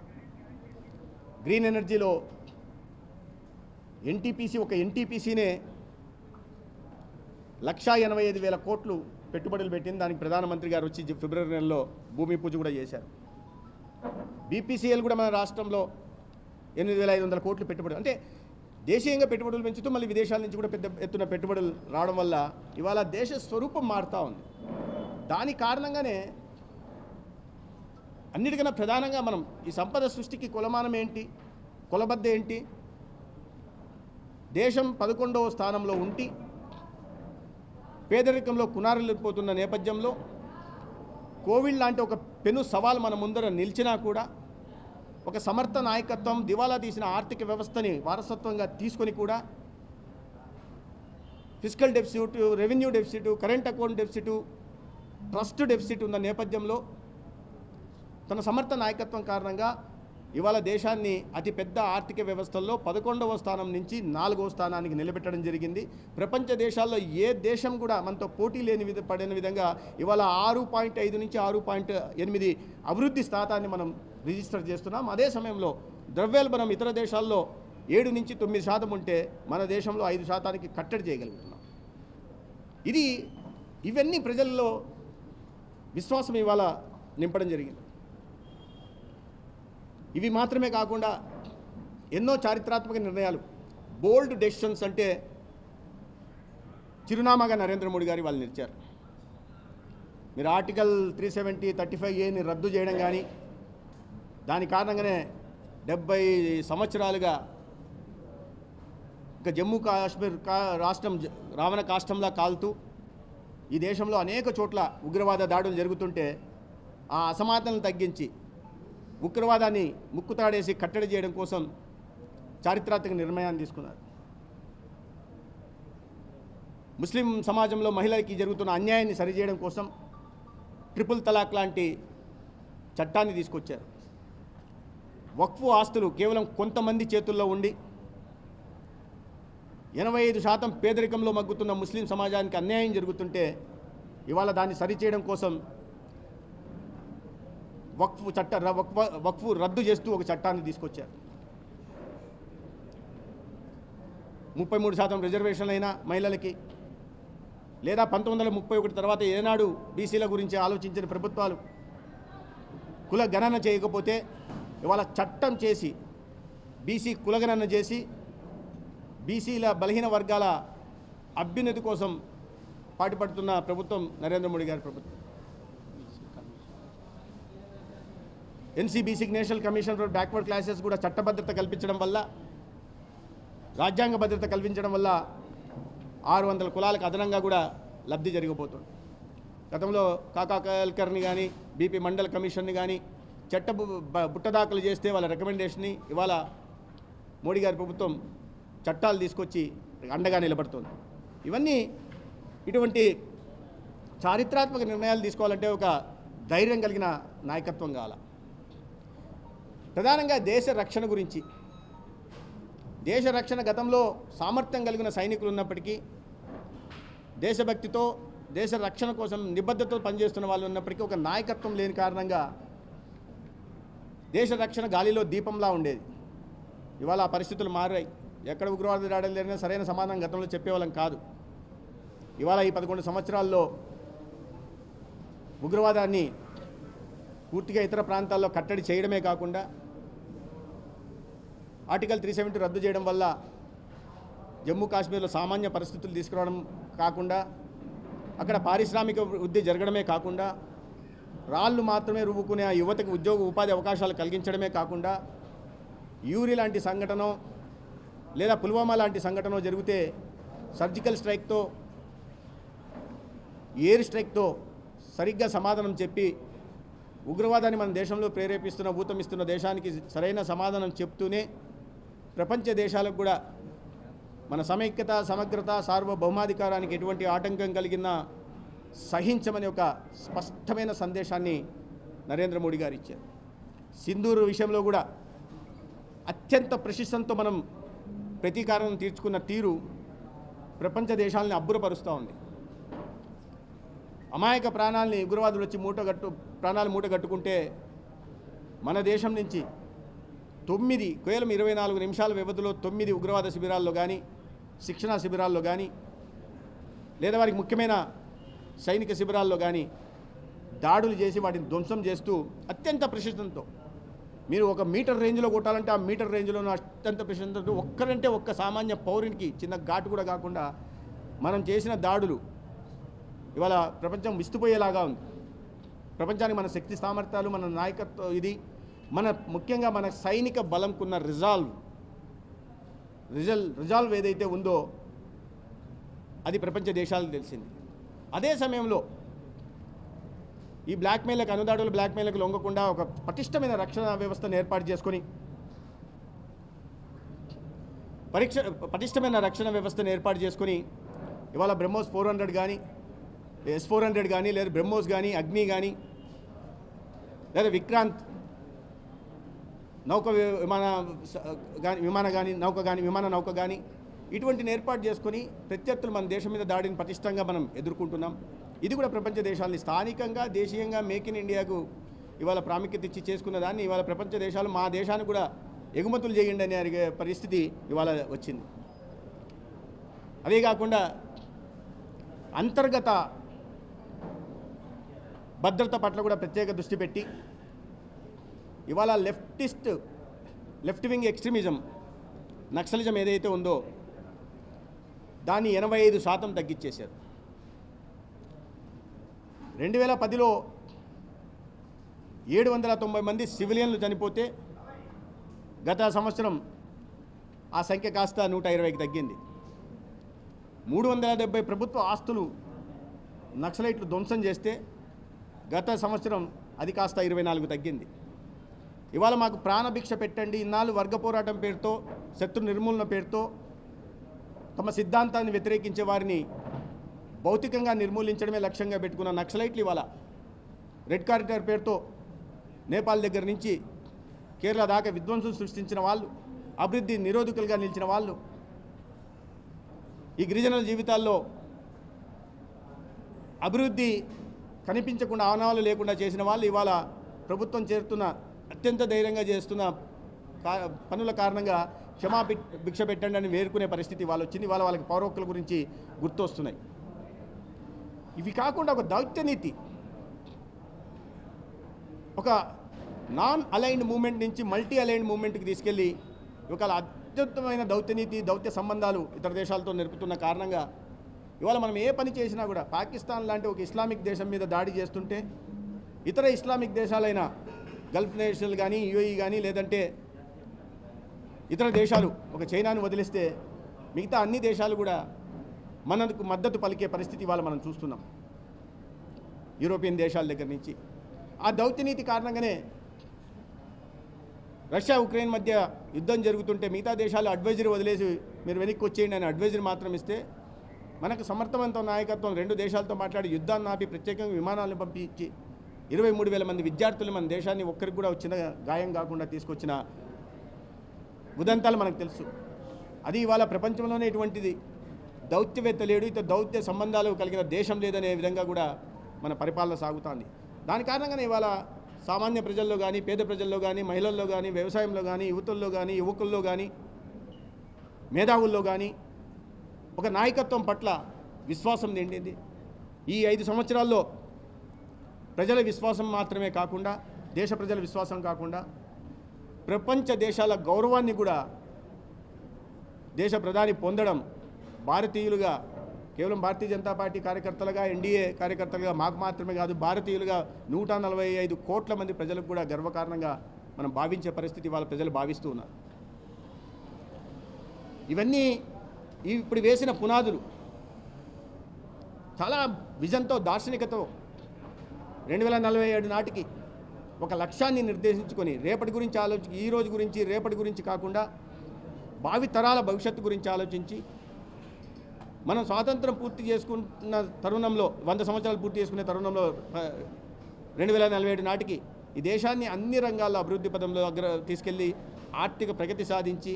గ్రీన్ ఎనర్జీలో ఒక ఎన్టీపీసీనే 1,85,000 కోట్లు పెట్టుబడులు పెట్టింది. దానికి ప్రధానమంత్రి గారు వచ్చి ఫిబ్రవరి నెలలో భూమి పూజ కూడా చేశారు. బీపీసీఎల్ కూడా మన రాష్ట్రంలో 8,500 కోట్లు పెట్టుబడులు. అంటే దేశీయంగా పెట్టుబడులు పెంచుతూ మళ్ళీ విదేశాల నుంచి కూడా పెద్ద ఎత్తున పెట్టుబడులు రావడం వల్ల ఇవాళ దేశ స్వరూపం మారుతూ ఉంది. దాని కారణంగానే అన్నిటికన్నా ప్రధానంగా మనం ఈ సంపద సృష్టికి కొలమానం ఏంటి, కొలబద్ద ఏంటి? దేశం 11వ స్థానంలో ఉండి పేదరికంలో కునారిల్లిపోతున్న నేపథ్యంలో కోవిడ్ లాంటి ఒక పెను సవాల్ మన ముందర నిలిచినా కూడా ఒక సమర్థ నాయకత్వం, దివాలా తీసిన ఆర్థిక వ్యవస్థని వారసత్వంగా తీసుకొని కూడా fiscal deficit, revenue deficit, current account deficit, trust deficit ఉన్న నేపథ్యంలో తన సమర్థ నాయకత్వం కారణంగా ఇవాళ దేశాన్ని అతిపెద్ద ఆర్థిక వ్యవస్థల్లో 11వ స్థానం నుంచి 4వ స్థానానికి నిలబెట్టడం జరిగింది. ప్రపంచ దేశాల్లో ఏ దేశం కూడా మనతో పోటీ పడిన విధంగా ఇవాళ 6.5 నుంచి 6.8 అభివృద్ధి శాతాన్ని మనం రిజిస్టర్ చేస్తున్నాం. అదే సమయంలో ద్రవ్యోల్బణం ఇతర దేశాల్లో 7 నుంచి 9% ఉంటే మన దేశంలో 5% కట్టడి చేయగలుగుతున్నాం. ఇవన్నీ ప్రజల్లో విశ్వాసం ఇవాళ నింపడం జరిగింది. ఇవి మాత్రమే కాకుండా ఎన్నో చారిత్రాత్మక నిర్ణయాలు, బోల్డ్ డెసిషన్స్ అంటే చిరునామాగా నరేంద్ర మోడీ గారు వాళ్ళు నిలిచారు. మీరు ఆర్టికల్ 370, 35A రద్దు చేయడం కానీ, దాని కారణంగానే 70 సంవత్సరాలుగా ఇక జమ్మూ కాశ్మీర్ రాష్ట్రం రావణ కాష్టంలా కాలుతూ ఈ దేశంలో అనేక చోట్ల ఉగ్రవాద దాడులు జరుగుతుంటే ఆ అసమానతలను తగ్గించి ఉగ్రవాదాన్ని ముక్కుతాడేసి కట్టడి చేయడం కోసం చారిత్రాత్మక నిర్ణయాన్ని తీసుకున్నారు. ముస్లిం సమాజంలో మహిళలకి జరుగుతున్న అన్యాయాన్ని సరిచేయడం కోసం ట్రిపుల్ తలాక్ లాంటి చట్టాన్ని తీసుకొచ్చారు. వక్ఫ్ ఆస్తులు కేవలం కొంతమంది చేతుల్లో ఉండి 85% పేదరికంలో మగ్గుతున్న ముస్లిం సమాజానికి అన్యాయం జరుగుతుంటే ఇవాళ దాన్ని సరిచేయడం కోసం వక్ఫ్ రద్దు చేస్తూ ఒక చట్టాన్ని తీసుకొచ్చారు. 33% రిజర్వేషన్లు అయినా మహిళలకి, లేదా 1931 తర్వాత ఏనాడు బీసీల గురించి ఆలోచించిన ప్రభుత్వాలు కుల గణన చేయకపోతే ఇవాళ చట్టం చేసి బీసీ కులగణన చేసి బీసీల బలహీన వర్గాల అభ్యున్నతి కోసం పాటుపడుతున్న ప్రభుత్వం నరేంద్ర మోడీ గారి ప్రభుత్వం. ఎన్సీబీసీకి National Commission for Backward Classes కూడా చట్టభద్రత కల్పించడం వల్ల, రాజ్యాంగ భద్రత కల్పించడం వల్ల 600 కులాలకు అదనంగా కూడా లబ్ధి జరిగిపోతుంది. గతంలో కాకా కల్కర్ని కానీ బీపీ మండల్ కమిషన్ని కానీ బుట్టదాఖలు చేస్తే వాళ్ళ రికమెండేషన్ని ఇవాళ మోడీ గారి ప్రభుత్వం చట్టాలు తీసుకొచ్చి అండగా నిలబడుతుంది. ఇవన్నీ ఇటువంటి చారిత్రాత్మక నిర్ణయాలు తీసుకోవాలంటే ఒక ధైర్యం కలిగిన నాయకత్వం కావాలి. ప్రధానంగా దేశ రక్షణ గురించి, దేశ రక్షణ గతంలో సామర్థ్యం కలిగిన సైనికులు ఉన్నప్పటికీ, దేశభక్తితో దేశ రక్షణ కోసం నిబద్ధతతో పనిచేస్తున్న వాళ్ళు ఉన్నప్పటికీ ఒక నాయకత్వం లేని కారణంగా దేశ రక్షణ గాలిలో దీపంలా ఉండేది. ఇవాళ ఆ పరిస్థితులు మారాయి. ఎక్కడ ఉగ్రవాద దాడులు జరిగినా సరైన సమాధానం గతంలో చెప్పేవాళ్ళం కాదు. ఇవాళ ఈ 11 సంవత్సరాల్లో ఉగ్రవాదాన్ని పూర్తిగా ఇతర ప్రాంతాల్లో కట్టడి చేయడమే కాకుండా ఆర్టికల్ 370 రద్దు చేయడం వల్ల జమ్మూ కాశ్మీర్లో సామాన్య పరిస్థితులు తీసుకురావడం కాకుండా, అక్కడ పారిశ్రామిక వృద్ధి జరగడమే కాకుండా, రాళ్ళు మాత్రమే రువ్వుకునే ఆ యువతకు ఉద్యోగ ఉపాధి అవకాశాలు కలిగించడమే కాకుండా, యూరి లాంటి సంఘటన లేదా పుల్వామా లాంటి సంఘటన జరిగితే సర్జికల్ స్ట్రైక్తో, ఎయిర్ స్ట్రైక్తో సరిగ్గా సమాధానం చెప్పి ఉగ్రవాదాన్ని మన దేశంలో ప్రేరేపిస్తున్న ఊతమిస్తున్న దేశానికి సరైన సమాధానం చెప్తూనే ప్రపంచ దేశాలకు కూడా మన సమైక్యత, సమగ్రత, సార్వభౌమాధికారానికి ఎటువంటి ఆటంకం కలిగినా సహించమని ఒక స్పష్టమైన సందేశాన్ని నరేంద్ర మోడీ గారు ఇచ్చారు. సింధూరు విషయంలో కూడా అత్యంత ప్రశంసంతో మనం ప్రతీకారం తీర్చుకున్న తీరు ప్రపంచ దేశాలని అబ్బురపరుస్తూ ఉంది. అమాయక ప్రాణాలని ఉగ్రవాదులు వచ్చి ప్రాణాలు మూటగట్టుకుంటే మన దేశం నుంచి కేవలం 24 నిమిషాల వ్యవధిలో 9 ఉగ్రవాద శిబిరాల్లో కానీ, శిక్షణా శిబిరాల్లో కానీ, లేదా వారికి ముఖ్యమైన సైనిక శిబిరాల్లో కానీ దాడులు చేసి వాటిని ధ్వంసం చేస్తూ అత్యంత ప్రశంసంతో, మీరు 1 మీటర్ రేంజ్లో కొట్టాలంటే ఆ మీటర్ రేంజ్లో అత్యంత ప్రశంసంతో ఒక్కరంటే ఒక్క సామాన్య పౌరునికి చిన్న ఘాటు కూడా కాకుండా మనం చేసిన దాడులు ఇవాళ ప్రపంచం విస్తుపోయేలాగా ఉంది. ప్రపంచానికి మన శక్తి సామర్థ్యాలు, మన నాయకత్వం, ఇది ముఖ్యంగా మన సైనిక బలంకున్న రిజాల్వ్ ఏదైతే ఉందో అది ప్రపంచ దేశాలకు తెలిసింది. అదే సమయంలో ఈ బ్లాక్మెయిల్లకు, అనుదాడుల బ్లాక్మెయిల్లకు లొంగకుండా ఒక పటిష్టమైన రక్షణ వ్యవస్థను ఏర్పాటు చేసుకొని, పటిష్టమైన రక్షణ వ్యవస్థను ఏర్పాటు చేసుకొని ఇవాళ బ్రహ్మోస్ 400 కానీ, S-400 కానీ, లేదా బ్రహ్మోస్ కానీ, అగ్ని కానీ, లేదా విక్రాంత్ విమాన నౌక కానీ ఇటువంటిని ఏర్పాటు చేసుకొని ప్రత్యర్థులు మన దేశం మీద దాడిని పటిష్టంగా మనం ఎదుర్కొంటున్నాం. ఇది కూడా ప్రపంచ దేశాలని స్థానికంగా, దేశీయంగా మేక్ ఇన్ ఇండియాకు ఇవాళ ప్రాముఖ్యత ఇచ్చి చేసుకున్న దాన్ని ఇవాళ ప్రపంచ దేశాలు మా దేశానికి కూడా ఎగుమతులు చేయండి అనే అడిగే పరిస్థితి ఇవాళ వచ్చింది. అదే కాకుండా అంతర్గత భద్రత పట్ల కూడా ప్రత్యేక దృష్టి పెట్టి ఇవాళ లెఫ్ట్ వింగ్ ఎక్స్ట్రీమిజం, నక్సలిజం ఏదైతే ఉందో దాన్ని 85% తగ్గించేశారు. 2010లో 790 మంది సివిలియన్లు చనిపోతే గత సంవత్సరం ఆ సంఖ్య కాస్త 120కి తగ్గింది. 370 ప్రభుత్వ ఆస్తులు నక్సలైట్లు ధ్వంసం చేస్తే గత సంవత్సరం అది కాస్త 24 తగ్గింది. ఇవాళ మాకు ప్రాణభిక్ష పెట్టండి, ఇన్నాళ్ళు వర్గ పోరాటం పేరుతో, శత్రు నిర్మూలన పేరుతో తమ సిద్ధాంతాన్ని వ్యతిరేకించే వారిని భౌతికంగా నిర్మూలించడమే లక్ష్యంగా పెట్టుకున్న నక్సలైట్లు ఇవాళ రెడ్ కారిడార్ పేరుతో నేపాల్ దగ్గర నుంచి కేరళ దాకా విధ్వంసం సృష్టించిన వాళ్ళు, అభివృద్ధి నిరోధకులుగా నిలిచిన వాళ్ళు, ఈ గిరిజనుల జీవితాల్లో అభివృద్ధి కనిపించకుండా, ఆనవాళ్ళు లేకుండా చేసిన వాళ్ళు ఇవాళ ప్రభుత్వం చేరుతున్న అత్యంత ధైర్యంగా చేస్తున్న పనుల కారణంగా భిక్ష పెట్టండి అని వేరుకునే పరిస్థితి వాళ్ళు వచ్చింది. వాళ్ళకి పౌరహక్కుల గురించి గుర్తొస్తున్నాయి. ఇవి కాకుండా ఒక దౌత్యనీతి, ఒక నాన్ అలైన్డ్ మూమెంట్ నుంచి మల్టీ అలైన్డ్ మూమెంట్కి తీసుకెళ్ళి ఒక అత్యుత్తమైన దౌత్యనీతి, దౌత్య సంబంధాలు ఇతర దేశాలతో నిలుపుతున్న కారణంగా ఇవాళ మనం ఏ పని చేసినా కూడా పాకిస్తాన్ లాంటి ఒక ఇస్లామిక్ దేశం మీద దాడి చేస్తుంటే ఇతర ఇస్లామిక్ దేశాలైన గల్ఫ్ నేషన్లు కానీ, యుఏఈ కానీ, లేదంటే ఇతర దేశాలు ఒక చైనాను వదిలిస్తే మిగతా అన్ని దేశాలు కూడా మనకు మద్దతు పలికే పరిస్థితి ఇవాళ మనం చూస్తున్నాం. యూరోపియన్ దేశాల దగ్గర నుంచి ఆ దౌత్యనీతి కారణంగానే రష్యా ఉక్రెయిన్ మధ్య యుద్ధం జరుగుతుంటే మిగతా దేశాలు అడ్వైజరీ వదిలేసి మీరు వెనక్కి వచ్చేయండి అని అడ్వైజరీ మాత్రం ఇస్తే మనకు సమర్థవంతమైన నాయకత్వం రెండు దేశాలతో మాట్లాడి యుద్ధాన్ని ఆపి ప్రత్యేకంగా విమానాలను పంపించి 23,000 మంది విద్యార్థులు మన దేశాన్ని ఒక్కరికి కూడా వచ్చిన గాయం కాకుండా తీసుకొచ్చిన ఉదంతాలు మనకు తెలుసు. అది ఇవాళ ప్రపంచంలోనే ఇటువంటిది దౌత్యవేత్త లేడు, ఇతర దౌత్య సంబంధాలు కలిగిన దేశం లేదనే విధంగా కూడా మన పరిపాలన సాగుతోంది. దాని కారణంగానే ఇవాళ సామాన్య ప్రజల్లో కానీ, పేద ప్రజల్లో కానీ, మహిళల్లో కానీ, వ్యవసాయంలో కానీ, యువతుల్లో కానీ, యువకుల్లో కానీ, మేధావుల్లో కానీ ఒక నాయకత్వం పట్ల విశ్వాసం నిండింది. ఈ 5 సంవత్సరాల్లో ప్రజల విశ్వాసం మాత్రమే కాకుండా, దేశ ప్రజల విశ్వాసం కాకుండా ప్రపంచ దేశాల గౌరవాన్ని కూడా దేశ ప్రధాని పొందడం భారతీయులుగా, కేవలం భారతీయ జనతా పార్టీ కార్యకర్తలుగా, ఎన్డీఏ కార్యకర్తలుగా మాకు మాత్రమే కాదు, భారతీయులుగా 145 కోట్ల మంది ప్రజలకు కూడా గర్వకారణంగా మనం భావించే పరిస్థితి వాళ్ళ ప్రజలు భావిస్తూ ఉన్నారు. ఇవన్నీ ఇప్పుడు వేసిన పునాదులు చాలా విజన్తో, దార్శనికతో 2047 నాటికి ఒక లక్ష్యాన్ని నిర్దేశించుకొని రేపటి గురించి ఆలోచించి, ఈ రోజు గురించి రేపటి గురించి కాకుండా భావి తరాల భవిష్యత్తు గురించి ఆలోచించి మనం స్వాతంత్రం పూర్తి చేసుకున్న తరుణంలో, 100 సంవత్సరాలు పూర్తి చేసుకునే తరుణంలో 2047 నాటికి ఈ దేశాన్ని అన్ని రంగాల్లో అభివృద్ధి పదంలో తీసుకెళ్ళి ఆర్థిక ప్రగతి సాధించి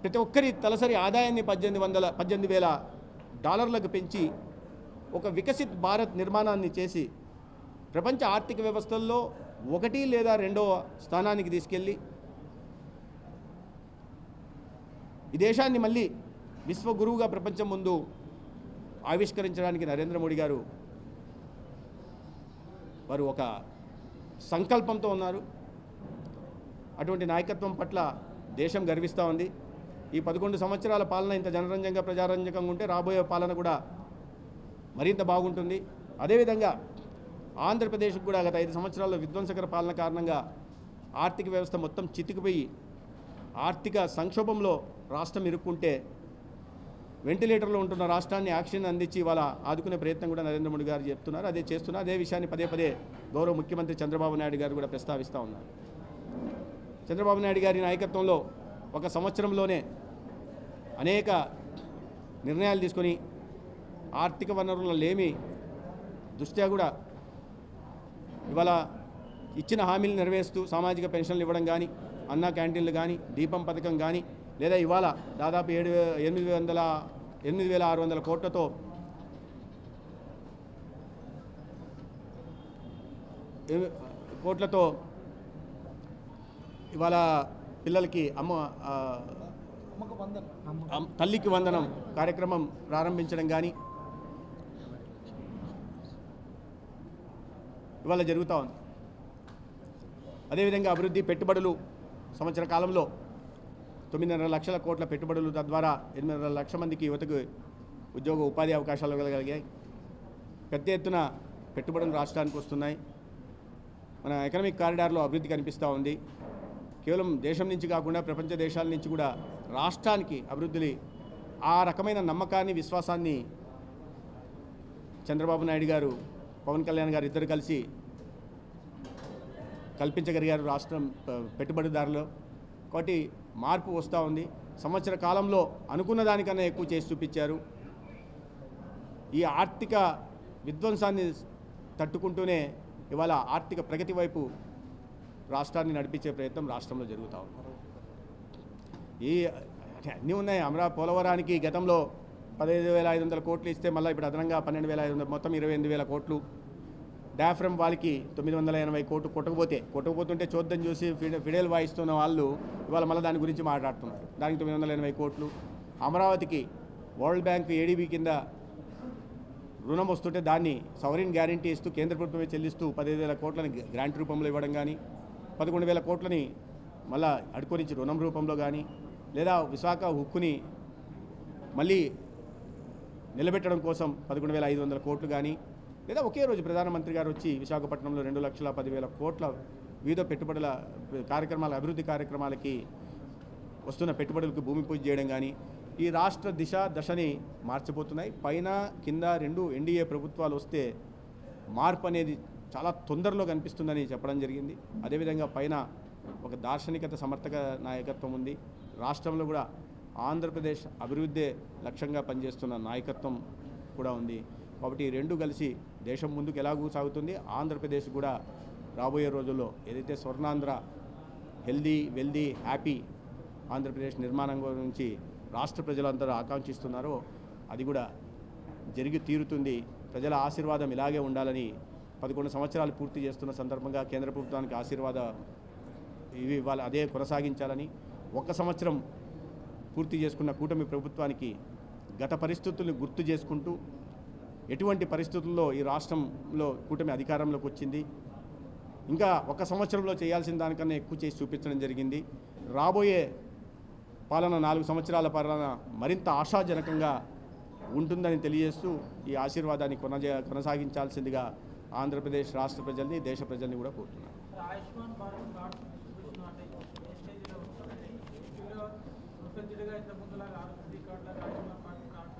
ప్రతి ఒక్కరి తలసరి ఆదాయాన్ని $18,000 పెంచి ఒక వికసిత్ భారత్ నిర్మాణాన్ని చేసి ప్రపంచ ఆర్థిక వ్యవస్థల్లో 1 లేదా 2వ స్థానానికి తీసుకెళ్ళి ఈ దేశాన్ని మళ్ళీ విశ్వగురువుగా ప్రపంచం ముందు ఆవిష్కరించడానికి నరేంద్ర మోడీ గారు వారు ఒక సంకల్పంతో ఉన్నారు. అటువంటి నాయకత్వం పట్ల దేశం గర్విస్తూ ఉంది. ఈ 11 సంవత్సరాల పాలన ఇంత జనరంజకంగా, ప్రజారంజకంగా ఉంటే రాబోయే పాలన కూడా మరింత బాగుంటుంది. అదేవిధంగా ఆంధ్రప్రదేశ్కు కూడా గత 5 సంవత్సరాల్లో విధ్వంసకర పాలన కారణంగా ఆర్థిక వ్యవస్థ మొత్తం చితికిపోయి ఆర్థిక సంక్షోభంలో రాష్ట్రం ఇరుక్కుంటే వెంటిలేటర్లో ఉంటున్న రాష్ట్రాన్ని యాక్షన్ అందించి వాళ్ళ ఆదుకునే ప్రయత్నం కూడా నరేంద్ర మోడీ గారు చెప్తున్నారు. అదే చేస్తున్నారు. అదే విషయాన్ని పదే పదే గౌరవ ముఖ్యమంత్రి చంద్రబాబు నాయుడు గారు కూడా ప్రస్తావిస్తూ ఉన్నారు. చంద్రబాబు నాయుడు గారి నాయకత్వంలో ఒక సంవత్సరంలోనే అనేక నిర్ణయాలు తీసుకొని ఆర్థిక వనరుల లేమి దృష్ట్యా కూడా ఇవాళ ఇచ్చిన హామీలు నెరవేరుస్తూ సామాజిక పెన్షన్లు ఇవ్వడం కానీ, అన్నా క్యాంటీన్లు కానీ, దీపం పథకం కానీ, లేదా ఇవాళ దాదాపు 8,600 కోట్లతో ఇవాళ పిల్లలకి తల్లికి వందనం కార్యక్రమం ప్రారంభించడం కానీ ఇవాళ జరుగుతూ ఉంది. అదేవిధంగా అభివృద్ధి పెట్టుబడులు సంవత్సర కాలంలో 9.5 లక్షల కోట్ల పెట్టుబడులు, తద్వారా 8.5 లక్షల మందికి యువతకు ఉద్యోగ ఉపాధి అవకాశాలు కలిగాయి. పెద్ద ఎత్తున పెట్టుబడులు రాష్ట్రానికి వస్తున్నాయి. మన ఎకనామిక్ కారిడార్లో అభివృద్ధి కనిపిస్తూ ఉంది. కేవలం దేశం నుంచి కాకుండా ప్రపంచ దేశాల నుంచి కూడా రాష్ట్రానికి అభివృద్ధి, ఆ రకమైన నమ్మకాన్ని, విశ్వాసాన్ని చంద్రబాబు నాయుడు గారు, పవన్ కళ్యాణ్ గారు ఇద్దరు కలిసి కల్పించగలిగారు రాష్ట్రం పెట్టుబడిదారులు. కాబట్టి మార్పు వస్తూ ఉంది. సంవత్సర కాలంలో అనుకున్న దానికన్నా ఎక్కువ చేసి చూపించారు. ఈ ఆర్థిక విధ్వంసాన్ని తట్టుకుంటూనే ఇవాళ ఆర్థిక ప్రగతి వైపు రాష్ట్రాన్ని నడిపించే ప్రయత్నం రాష్ట్రంలో జరుగుతూ ఉంది. అన్నీ ఉన్నాయి. పోలవరానికి గతంలో 15,500 కోట్లు ఇస్తే మళ్ళీ ఇప్పుడు అదనంగా 12,500, మొత్తం 28,000 కోట్లు. డాఫ్రమ్ వాళ్ళకి 980 కోట్లు కొట్టకపోతుంటే చూద్దాం చూసి ఫిడేల్ వాయిస్తున్న వాళ్ళు ఇవాళ మళ్ళీ దాని గురించి మాట్లాడుతున్నారు. దానికి 980 కోట్లు. అమరావతికి వరల్డ్ బ్యాంక్ ఏడీబీ కింద రుణం వస్తుంటే దాన్ని సవరిన్ గ్యారంటీ ఇస్తూ కేంద్ర ప్రభుత్వమే చెల్లిస్తూ 15,000 కోట్లని గ్రాంట్ రూపంలో ఇవ్వడం కానీ, 11,000 కోట్లని మళ్ళీ అడుకోనిచ్చి రుణం రూపంలో కానీ, లేదా విశాఖ ఉక్కుని మళ్ళీ నిలబెట్టడం కోసం 11,500 కోట్లు కానీ, లేదా ఒకే రోజు ప్రధానమంత్రి గారు వచ్చి విశాఖపట్నంలో 2,10,000 కోట్ల వివిధ పెట్టుబడుల కార్యక్రమాల, అభివృద్ధి కార్యక్రమాలకి వస్తున్న పెట్టుబడులకు భూమి పూజ చేయడం కానీ ఈ రాష్ట్ర దశని మార్చిపోతున్నాయి. పైన కింద 2 ఎన్డీఏ ప్రభుత్వాలు వస్తే మార్పు అనేది చాలా తొందరలో కనిపిస్తుందని చెప్పడం జరిగింది. అదేవిధంగా పైన ఒక దార్శనికత సమర్థక నాయకత్వం ఉంది. రాష్ట్రంలో కూడా ఆంధ్రప్రదేశ్ అభివృద్ధి లక్ష్యంగా పనిచేస్తున్న నాయకత్వం కూడా ఉంది. కాబట్టి ఈ రెండు కలిసి దేశం ముందుకు ఎలాగూ సాగుతుంది. ఆంధ్రప్రదేశ్ కూడా రాబోయే రోజుల్లో ఏదైతే Swarnandhra healthy wealthy happy Andhra Pradesh నిర్మాణం గురించి రాష్ట్ర ప్రజలందరూ ఆకాంక్షిస్తున్నారో అది కూడా జరిగి తీరుతుంది. ప్రజల ఆశీర్వాదం ఇలాగే ఉండాలని 11 సంవత్సరాలు పూర్తి చేస్తున్న సందర్భంగా కేంద్ర ప్రభుత్వానికి ఆశీర్వాదం ఇవి ఇవ్వాలి, అదే కొనసాగించాలని, 1 సంవత్సరం పూర్తి చేసుకున్న కూటమి ప్రభుత్వానికి గత పరిస్థితులను గుర్తు చేసుకుంటూ ఎటువంటి పరిస్థితుల్లో ఈ రాష్ట్రంలో కూటమి అధికారంలోకి వచ్చింది, ఇంకా 1 సంవత్సరంలో చేయాల్సిన దానికన్నా ఎక్కువ చేసి చూపించడం జరిగింది. రాబోయే పాలన 4 సంవత్సరాల పాలన మరింత ఆశాజనకంగా ఉంటుందని తెలియజేస్తూ ఈ ఆశీర్వాదాన్ని కొనసాగించాల్సిందిగా ఆంధ్రప్రదేశ్ రాష్ట్ర ప్రజల్ని దేశ ప్రజల్ని కూడా కోరుతున్నాను.
ఆయుష్మాన్ భారత్ కార్డు చూస్తున్నాం అంటే ఏ స్టేజ్లో ఉంటుందండి? ప్రొఫెసర్గా ఇంత ముందులాగా ఆరోగ్యశ్రీ కార్డులాగా ఆయుష్మాన్ భారత్ కార్డు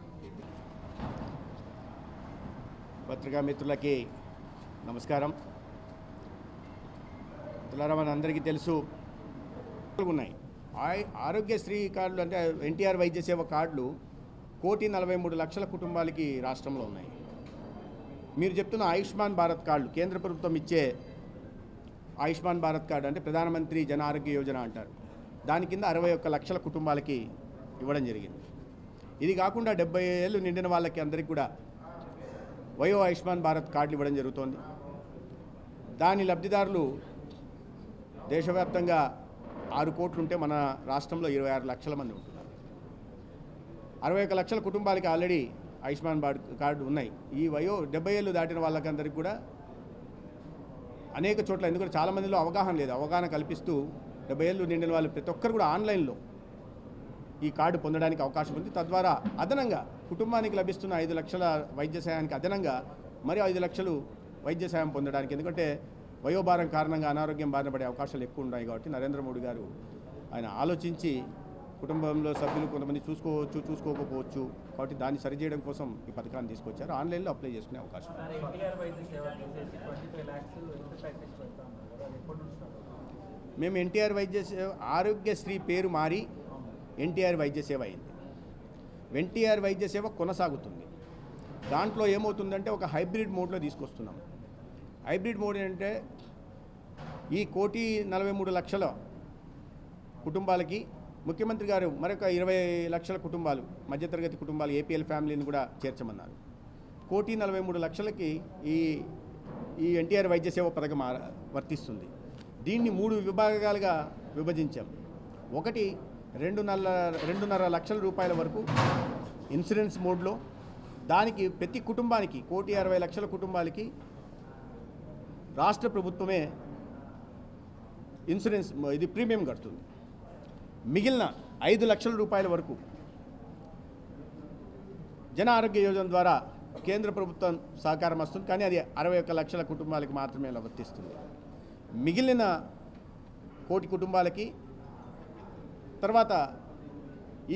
పత్రికా మిత్రులకి నమస్కారం. మిత్రులారా, మన అందరికీ తెలుసు ఉన్నాయి ఆరోగ్యశ్రీ కార్డులు అంటే ఎన్టీఆర్ వైద్య సేవ కార్డులు 1,43,00,000 కుటుంబాలకి రాష్ట్రంలో ఉన్నాయి. మీరు చెప్తున్న ఆయుష్మాన్ భారత్ కార్డులు కేంద్ర ప్రభుత్వం ఇచ్చే ఆయుష్మాన్ భారత్ కార్డు అంటే ప్రధానమంత్రి జన ఆరోగ్య యోజన అంటారు. దాని కింద 61 లక్షల కుటుంబాలకి ఇవ్వడం జరిగింది. ఇది కాకుండా 70 ఏళ్ళు నిండిన వాళ్ళకి అందరికీ కూడా వయో ఆయుష్మాన్ భారత్ కార్డులు ఇవ్వడం జరుగుతోంది. దాని లబ్ధిదారులు దేశవ్యాప్తంగా 6 కోట్లు ఉంటే మన రాష్ట్రంలో 26 లక్షల మంది ఉంటున్నారు. 61 లక్షల కుటుంబాలకి ఆల్రెడీ ఆయుష్మాన్ భారత్ కార్డు ఉన్నాయి. ఈ వయో 70 ఏళ్ళు దాటిన వాళ్ళకందరికీ కూడా అనేక చోట్ల, ఎందుకంటే చాలామందిలో అవగాహన లేదు, అవగాహన కల్పిస్తూ 70 ఏళ్ళు నిండిన వాళ్ళు ప్రతి ఒక్కరు కూడా ఆన్లైన్లో ఈ కార్డు పొందడానికి అవకాశం ఉంది. తద్వారా అదనంగా కుటుంబానికి లభిస్తున్న 5 లక్షల వైద్య సాయానికి అదనంగా మరి 5 లక్షలు వైద్య సాయం పొందడానికి, ఎందుకంటే వయోభారం కారణంగా అనారోగ్యం బారిన పడే అవకాశాలు ఎక్కువ ఉన్నాయి. కాబట్టి నరేంద్ర మోడీ గారు ఆయన ఆలోచించి కుటుంబంలో సభ్యులు కొంతమంది చూసుకోకపోవచ్చు, కాబట్టి దాన్ని సరిచేయడం కోసం ఈ పథకాన్ని తీసుకొచ్చారు. ఆన్లైన్లో అప్లై చేసుకునే అవకాశం.
ఎన్టీఆర్ వైద్య సేవ తీసేసి 25 lakhs ఎంత ప్యాకేజ్ పెడతాం కదా, అది ఎప్పటి నుంచి
మేము ఎన్టీఆర్ వైద్య సేవ ఆరోగ్యశ్రీ పేరు మారి ఎన్టీఆర్ వైద్య సేవ అయింది. ఎన్టీఆర్ వైద్య సేవ కొనసాగుతుంది. దాంట్లో ఏమవుతుందంటే ఒక హైబ్రిడ్ మోడ్లో తీసుకొస్తున్నాం. హైబ్రిడ్ మోడ్ అంటే ఈ 1,43,00,000 కుటుంబాలకి ముఖ్యమంత్రి గారు మరొక 20 లక్షల కుటుంబాలు, మధ్యతరగతి కుటుంబాలు, ఏపీఎల్ ఫ్యామిలీని కూడా చేర్చమన్నారు. 1,43,00,000కి ఈ ఎన్టీఆర్ వైద్య సేవ పథకం వర్తిస్తుంది. దీన్ని 3 విభాగాలుగా విభజించాం. ఒకటి 2.5 లక్షల రూపాయల వరకు ఇన్సూరెన్స్ మోడ్లో, దానికి ప్రతి కుటుంబానికి 1,60,00,000 కుటుంబాలకి రాష్ట్ర ప్రభుత్వమే ఇన్సూరెన్స్ ఇది ప్రీమియం కడుతుంది. మిగిలిన 5 లక్షల రూపాయల వరకు జన ఆరోగ్య యోజన ద్వారా కేంద్ర ప్రభుత్వం సహకారం వస్తుంది, కానీ అది 61 లక్షల కుటుంబాలకి మాత్రమే వర్తిస్తుంది. మిగిలిన 1,00,00,000 కుటుంబాలకి తర్వాత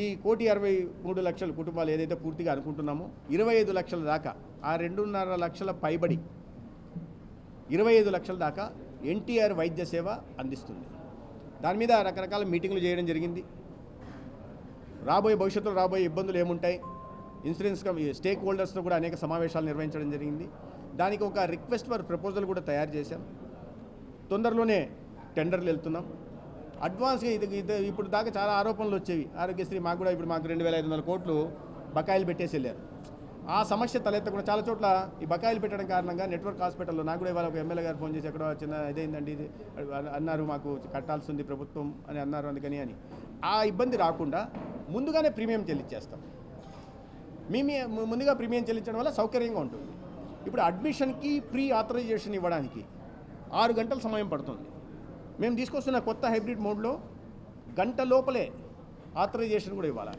ఈ 1,63,00,000 కుటుంబాలు ఏదైతే పూర్తిగా అనుకుంటున్నామో 25 లక్షల దాకా, ఆ 2.5 లక్షల పైబడి 25 లక్షల దాకా ఎన్టీఆర్ వైద్య సేవ అందిస్తుంది. దాని మీద రకరకాల మీటింగ్లు చేయడం జరిగింది. భవిష్యత్తులో రాబోయే ఇబ్బందులు ఏముంటాయి, ఇన్సూరెన్స్ స్టేక్ హోల్డర్స్తో కూడా అనేక సమావేశాలు నిర్వహించడం జరిగింది. దానికి ఒక రిక్వెస్ట్ ఫర్ ప్రపోజల్ కూడా తయారు చేశాం. తొందరలోనే టెండర్లు వెళ్తున్నాం. అడ్వాన్స్గా ఇది ఇప్పుడు దాకా చాలా ఆరోపణలు వచ్చేవి. ఆరోగ్యశ్రీ మాకు 2,500 కోట్లు బకాయిలు పెట్టేసి వెళ్ళారు. ఆ సమస్య తలెత్తకుండా చాలా చోట్ల ఈ బకాయిలు పెట్టడం కారణంగా నెట్వర్క్ హాస్పిటల్లో నాకు కూడా ఇవాళ ఒక ఎమ్మెల్యే గారు ఫోన్ చేసి ఎక్కడో చిన్న ఇదేందండి ఇది అన్నారు, మాకు కట్టాల్సి ఉంది ప్రభుత్వం అని అన్నారు, అందుకని అని ఆ ఇబ్బంది రాకుండా ముందుగానే ప్రీమియం చెల్లించేస్తాం. ముందుగా ప్రీమియం చెల్లించడం వల్ల సౌకర్యంగా ఉంటుంది. ఇప్పుడు అడ్మిషన్కి ప్రీ ఆథరైజేషన్ ఇవ్వడానికి 6 గంటల సమయం పడుతుంది. మేము తీసుకొస్తున్న కొత్త హైబ్రిడ్ మోడ్లో గంట లోపలే ఆథరైజేషన్ కూడా ఇవ్వాలి.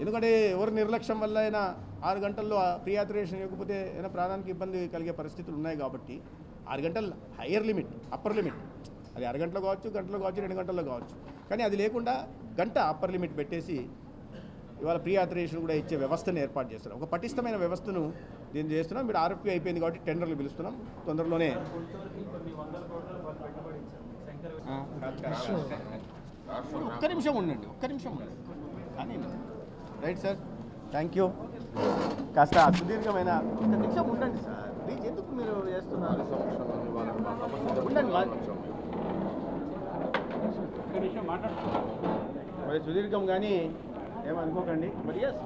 ఎందుకంటే ఎవరి నిర్లక్ష్యం వల్ల అయినా 6 గంటల్లో ప్రీ ఆథరైజేషన్ ఇవ్వకపోతే ఏదైనా ప్రాణానికి ఇబ్బంది కలిగే పరిస్థితులు ఉన్నాయి. కాబట్టి 6 గంటలు హయ్యర్ లిమిట్, అప్పర్ లిమిట్, అది 6 గంటలో కావచ్చు, గంటలో కావచ్చు, 2 గంటల్లో కావచ్చు, కానీ అది లేకుండా గంట అప్పర్ లిమిట్ పెట్టేసి ఇవాళ ప్రీ ఆథరైజేషన్ కూడా ఇచ్చే వ్యవస్థను ఏర్పాటు చేస్తున్నాం. ఒక పటిష్టమైన వ్యవస్థను దీన్ని చేస్తున్నాం. ఇప్పుడు ఆర్ఎఫ్పీ అయిపోయింది కాబట్టి టెండర్లు పిలుస్తున్నాం. తొందరలోనే
గుంటూరుకి కొన్ని 100 కోట్ల పెట్టుబడి ఇచ్చారు. శంకర్
ఒక్క నిమిషం ఉండండి కానీ రైట్ సార్, థ్యాంక్ యూ. కాస్త సుదీర్ఘమైన ఒక్క నిమిషం ఉండండి సార్ ప్లీజ్. ఎందుకు మీరు చేస్తున్నారు? ఉండండి మరి సుదీర్ఘం కానీ ఏమనుకోకండి. మరి ఎస్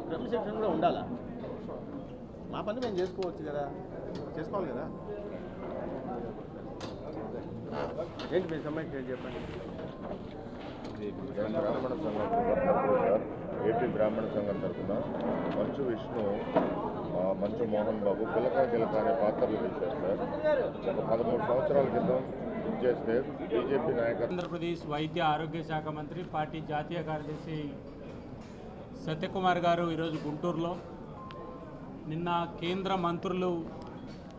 క్రమశిక్షణ కూడా ఉండాలా? మా పని మేము చేసుకోవాలి కదా. ఏంటి మీ సమస్య చెప్పండి.
బ్రాహ్మణ సంఘం తరఫున సార్, ఏపీ బ్రాహ్మణ సంఘం తరఫున మంచు విష్ణు, మంచు మోహన్ బాబు గిలక అనే పాత్రలు వేశారు సార్. ఒక 13 సంవత్సరాల క్రితం చేస్తే బీజేపీ నాయకత్వం
ఆంధ్రప్రదేశ్ వైద్య ఆరోగ్య శాఖ మంత్రి, పార్టీ జాతీయ కార్యదర్శి సత్యకుమార్ గారు ఈరోజు గుంటూరులో, నిన్న కేంద్ర మంత్రులు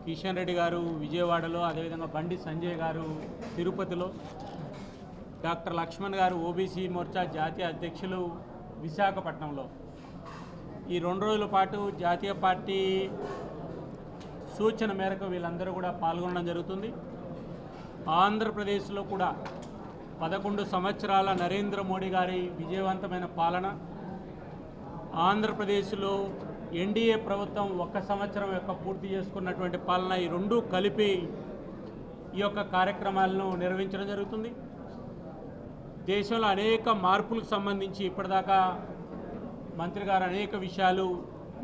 కిషన్ రెడ్డి గారు విజయవాడలో, అదేవిధంగా బండి సంజయ్ గారు తిరుపతిలో, డాక్టర్ లక్ష్మణ్ గారు ఓబీసీ మోర్చా జాతీయ అధ్యక్షులు విశాఖపట్నంలో ఈ 2 రోజుల పాటు జాతీయ పార్టీ సూచన మేరకు వీళ్ళందరూ కూడా పాల్గొనడం జరుగుతుంది. ఆంధ్రప్రదేశ్లో కూడా 11 సంవత్సరాల నరేంద్ర మోడీ గారి విజయవంతమైన పాలన, ఆంధ్రప్రదేశ్లో ఎన్డీఏ ప్రభుత్వం 1 సంవత్సరం యొక్క పూర్తి చేసుకున్నటువంటి పాలన, ఈ 2 కలిపి ఈ యొక్క కార్యక్రమాలను నిర్వహించడం జరుగుతుంది. దేశంలో అనేక మార్పులకు సంబంధించి ఇప్పటిదాకా మంత్రి గారు అనేక విషయాలు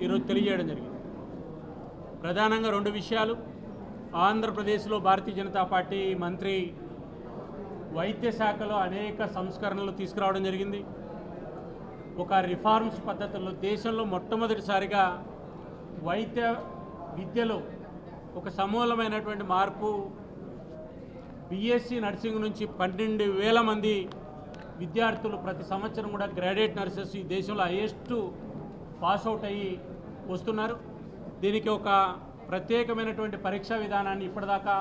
ఈరోజు తెలియజేయడం జరిగింది. ప్రధానంగా 2 విషయాలు. ఆంధ్రప్రదేశ్లో భారతీయ జనతా పార్టీ మంత్రి వైద్య శాఖలో అనేక సంస్కరణలు తీసుకురావడం జరిగింది. ఒక రిఫార్మ్స్ పద్ధతుల్లో దేశంలో మొట్టమొదటిసారిగా వైద్య విద్యలో ఒక సమూలమైనటువంటి మార్పు. బీఎస్సీ నర్సింగ్ నుంచి 12,000 మంది విద్యార్థులు ప్రతి సంవత్సరం కూడా గ్రాడ్యుయేట్ నర్సెస్ ఈ దేశంలో హైయెస్ట్ పాస్అవుట్ అయ్యి వస్తున్నారు. దీనికి ఒక ప్రత్యేకమైనటువంటి పరీక్షా విధానాన్ని ఇప్పటిదాకా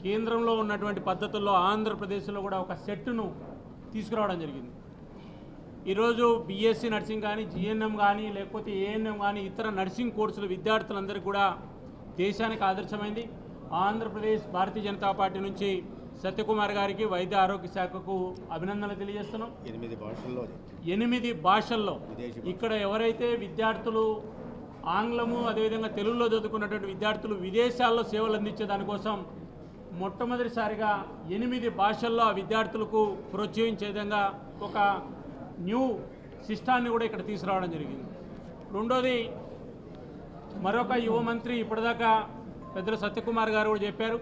కేంద్రంలో ఉన్నటువంటి పద్ధతుల్లో ఆంధ్రప్రదేశ్లో కూడా ఒక సెట్ను తీసుకురావడం జరిగింది. ఈరోజు బీఎస్సీ నర్సింగ్ కానీ, జిఎన్ఎం కానీ, లేకపోతే ఏఎన్ఎం కానీ, ఇతర నర్సింగ్ కోర్సుల విద్యార్థులందరికీ కూడా దేశానికి ఆదర్శమైంది. ఆంధ్రప్రదేశ్ భారతీయ జనతా పార్టీ నుంచి సత్యకుమార్ గారికి, వైద్య ఆరోగ్య శాఖకు అభినందనలు తెలియజేస్తున్నాం. 8 భాషల్లో ఇక్కడ ఎవరైతే విద్యార్థులు ఆంగ్లము అదేవిధంగా తెలుగులో చదువుకున్నటువంటి విద్యార్థులు విదేశాల్లో సేవలు అందించే దానికోసం మొట్టమొదటిసారిగా 8 భాషల్లో ఆ విద్యార్థులకు ప్రోత్సహించే విధంగా ఒక న్యూ సిస్టాన్ని కూడా ఇక్కడ తీసుకురావడం జరిగింది. రెండోది, మరొక యువ మంత్రి ఇప్పటిదాకా పెద్దలు సత్యకుమార్ గారు కూడా చెప్పారు,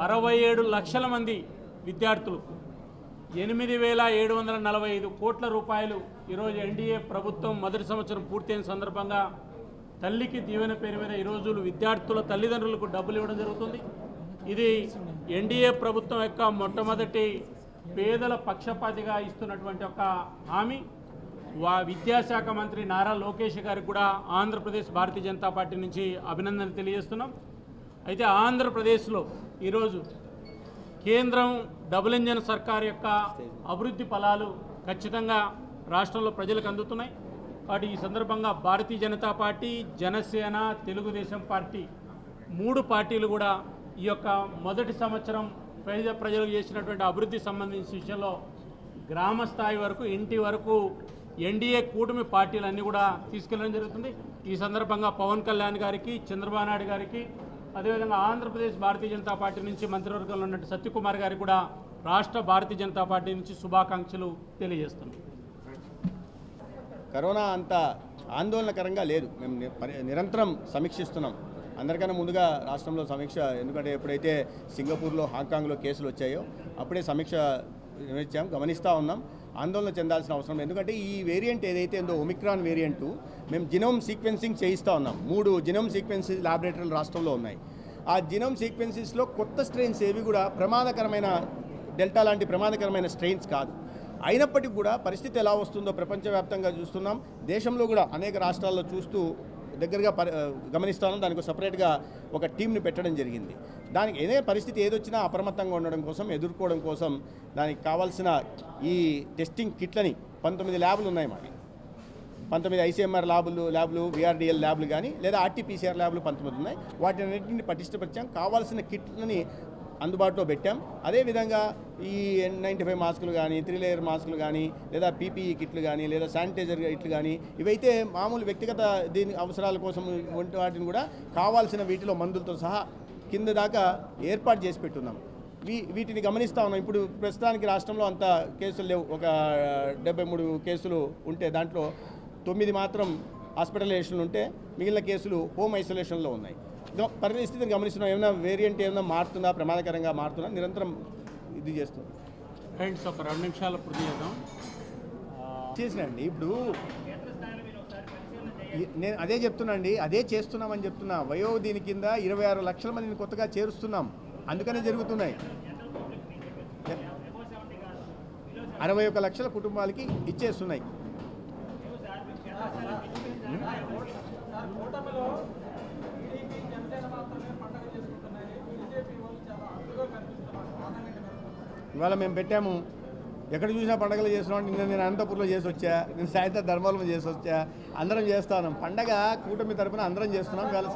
67 లక్షల మంది విద్యార్థులు 8,745 కోట్ల రూపాయలు ఈరోజు ఎన్డీఏ ప్రభుత్వం మొదటి సంవత్సరం పూర్తయిన సందర్భంగా తల్లికి దీవెన పేరు మీద ఈరోజు విద్యార్థుల తల్లిదండ్రులకు డబ్బులు ఇవ్వడం జరుగుతుంది. ఇది ఎన్డీఏ ప్రభుత్వం యొక్క మొట్టమొదటి పేదల పక్షపాతిగా ఇస్తున్నటువంటి ఒక హామీ. విద్యాశాఖ మంత్రి నారా లోకేష్ గారికి కూడా ఆంధ్రప్రదేశ్ భారతీయ జనతా పార్టీ నుంచి అభినందనలు తెలియజేస్తున్నాం. అయితే ఆంధ్రప్రదేశ్లో ఈరోజు కేంద్రం డబుల్ ఇంజన్ సర్కార్ యొక్క అభివృద్ధి ఫలాలు ఖచ్చితంగా రాష్ట్రంలో ప్రజలకు అందుతున్నాయి. కాబట్టి ఈ సందర్భంగా భారతీయ జనతా పార్టీ, జనసేన, తెలుగుదేశం పార్టీ 3 పార్టీలు కూడా ఈ యొక్క మొదటి సంవత్సరం ప్రజలకు చేసినటువంటి అభివృద్ధి సంబంధించిన విషయంలో గ్రామ స్థాయి వరకు, ఇంటి వరకు ఎన్డీఏ కూటమి పార్టీలన్నీ కూడా తీసుకెళ్లడం జరుగుతుంది. ఈ సందర్భంగా పవన్ కళ్యాణ్ గారికి, చంద్రబాబు నాయుడు గారికి, అదేవిధంగా ఆంధ్రప్రదేశ్ భారతీయ జనతా పార్టీ నుంచి మంత్రివర్గంలో ఉన్న సత్యకుమార్ గారికి కూడా రాష్ట్ర భారతీయ జనతా పార్టీ నుంచి శుభాకాంక్షలు తెలియజేస్తున్నాం.
కరోనా అంత ఆందోళనకరంగా లేదు. మేము నిరంతరం సమీక్షిస్తున్నాం. అందరికన్నా ముందుగా రాష్ట్రంలో సమీక్ష, ఎందుకంటే ఎప్పుడైతే సింగపూర్లో, హాంకాంగ్లో కేసులు వచ్చాయో అప్పుడే సమీక్ష నిర్వహించాం, గమనిస్తూ ఉన్నాం. ఆందోళన చెందాల్సిన అవసరం, ఎందుకంటే ఈ వేరియంట్ ఏదైతే ఉందో ఒమిక్రాన్ వేరియంటు, మేము జినోమ్ సీక్వెన్సింగ్ చేయిస్తూ ఉన్నాం. 3 జినోమ్ సీక్వెన్సెస్ ల్యాబొరేటరీలు రాష్ట్రంలో ఉన్నాయి. ఆ జినోమ్ సీక్వెన్సెస్లో కొత్త స్ట్రెయిన్స్ ఏవి కూడా ప్రమాదకరమైన డెల్టా లాంటి ప్రమాదకరమైన స్ట్రెయిన్స్ కాదు. అయినప్పటికీ కూడా పరిస్థితి ఎలా వస్తుందో ప్రపంచవ్యాప్తంగా చూస్తున్నాం. దేశంలో కూడా అనేక రాష్ట్రాల్లో చూస్తూ దగ్గరగా గమనిస్తాను. దానికి సపరేట్గా ఒక టీంని పెట్టడం జరిగింది. దానికి ఏదే పరిస్థితి ఏదొచ్చినా అప్రమత్తంగా ఉండడం కోసం, ఎదుర్కోవడం కోసం దానికి కావాల్సిన ఈ టెస్టింగ్ కిట్లని 19 ల్యాబ్లు ఉన్నాయి మాకు. 19 ఐసీఎంఆర్ ల్యాబ్లు, విఆర్డిఎల్ ల్యాబ్లు కానీ, లేదా ఆర్టీపీసీఆర్ ల్యాబ్లు 19 ఉన్నాయి. వాటిని పటిష్టపరిచాం. కావాల్సిన కిట్లని అందుబాటులో పెట్టాం. అదేవిధంగా ఈ N95 మాస్కులు కానీ, 3 లేయర్ మాస్కులు కానీ, లేదా PPE కిట్లు కానీ, లేదా శానిటైజర్ కిట్లు కానీ, ఇవైతే మామూలు వ్యక్తిగత దీని అవసరాల కోసం వంటి వాటిని కూడా కావాల్సిన వీటిలో మందులతో సహా కింద దాకా ఏర్పాటు చేసి పెట్టున్నాం. వీటిని గమనిస్తూ ఉన్నాం. ఇప్పుడు ప్రస్తుతానికి రాష్ట్రంలో అంత కేసులు లేవు. ఒక 73 కేసులు ఉంటే దాంట్లో 9 మాత్రం హాస్పిటలైజేషన్లు ఉంటే మిగిలిన కేసులు హోమ్ ఐసోలేషన్లో ఉన్నాయి. పరిస్థితిని గమనిస్తున్నాం. ఏమైనా వేరియంట్ ఏమైనా మారుతుందా, ప్రమాదకరంగా మారుతుందా, నిరంతరం ఇది చేస్తుంది.
ఫ్రెండ్స్ ఒక 2 నిమిషాలు పూర్తి చేద్దాం.
చేసినండి. ఇప్పుడు నేను అదే చెప్తున్నాండి, అదే చేస్తున్నామని చెప్తున్నా. వయో దీని కింద 26 లక్షల మందిని కొత్తగా చేరుస్తున్నాం. అందుకనే జరుగుతున్నాయి. 61 లక్షల కుటుంబాలకి ఇచ్చేస్తున్నాయి. ఇవాళ మేము పెట్టాము, ఎక్కడ చూసినా పండగలు చేస్తున్నాం. నేను అనంతపూర్లో చేసి వచ్చా, నేను సాయంత్రం ధర్మవరంలో చేసి వచ్చా. అందరం చేస్తాను. పండగ కూటమి తరపున అందరం చేస్తున్నాం. ఇవాళ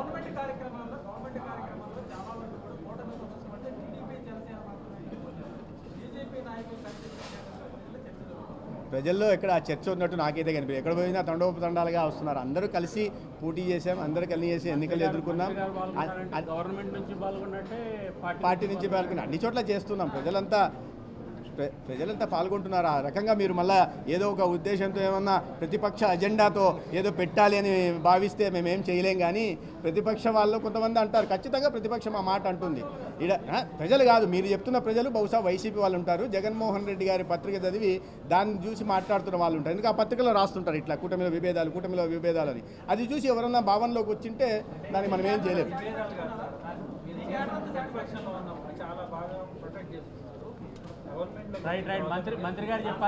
ప్రజల్లో ఎక్కడ ఆ చర్చ ఉన్నట్టు నాకైతే కనిపించదు. ఎక్కడ పోయినా తండోపతండాలుగా వస్తున్నారు. అందరూ కలిసి పోటీ చేసాం, అందరూ కలిసి చేసి ఎన్నికలు ఎదుర్కొన్నాం.
గవర్నమెంట్ నుంచి పాల్గొన్నట్టే
పార్టీ నుంచి పాల్గొన్నాం. అన్ని చోట్ల చేస్తున్నాం. ప్రజలంతా పాల్గొంటున్నారు. ఆ రకంగా మీరు మళ్ళీ ఏదో ఒక ఉద్దేశంతో ఏమన్నా ప్రతిపక్ష అజెండాతో ఏదో పెట్టాలి అని భావిస్తే మేమేం చేయలేం. కానీ ప్రతిపక్ష వాళ్ళు కొంతమంది అంటారు, ఖచ్చితంగా ప్రతిపక్షం ఆ మాట అంటుంది. ప్రజలు కాదు, మీరు చెప్తున్న ప్రజలు బహుశా వైసీపీ వాళ్ళు ఉంటారు. జగన్మోహన్ రెడ్డి గారి పత్రిక చదివి దాన్ని చూసి మాట్లాడుతున్న వాళ్ళు ఉంటారు. ఎందుకంటే ఆ పత్రికలో రాస్తుంటారు ఇట్లా కూటమిలో విభేదాలు అని. అది చూసి ఎవరన్నా భావనలోకి వచ్చింటే దాన్ని మనం ఏం చేయలేము.
రైట్ మంత్రి గారు చెప్పారు.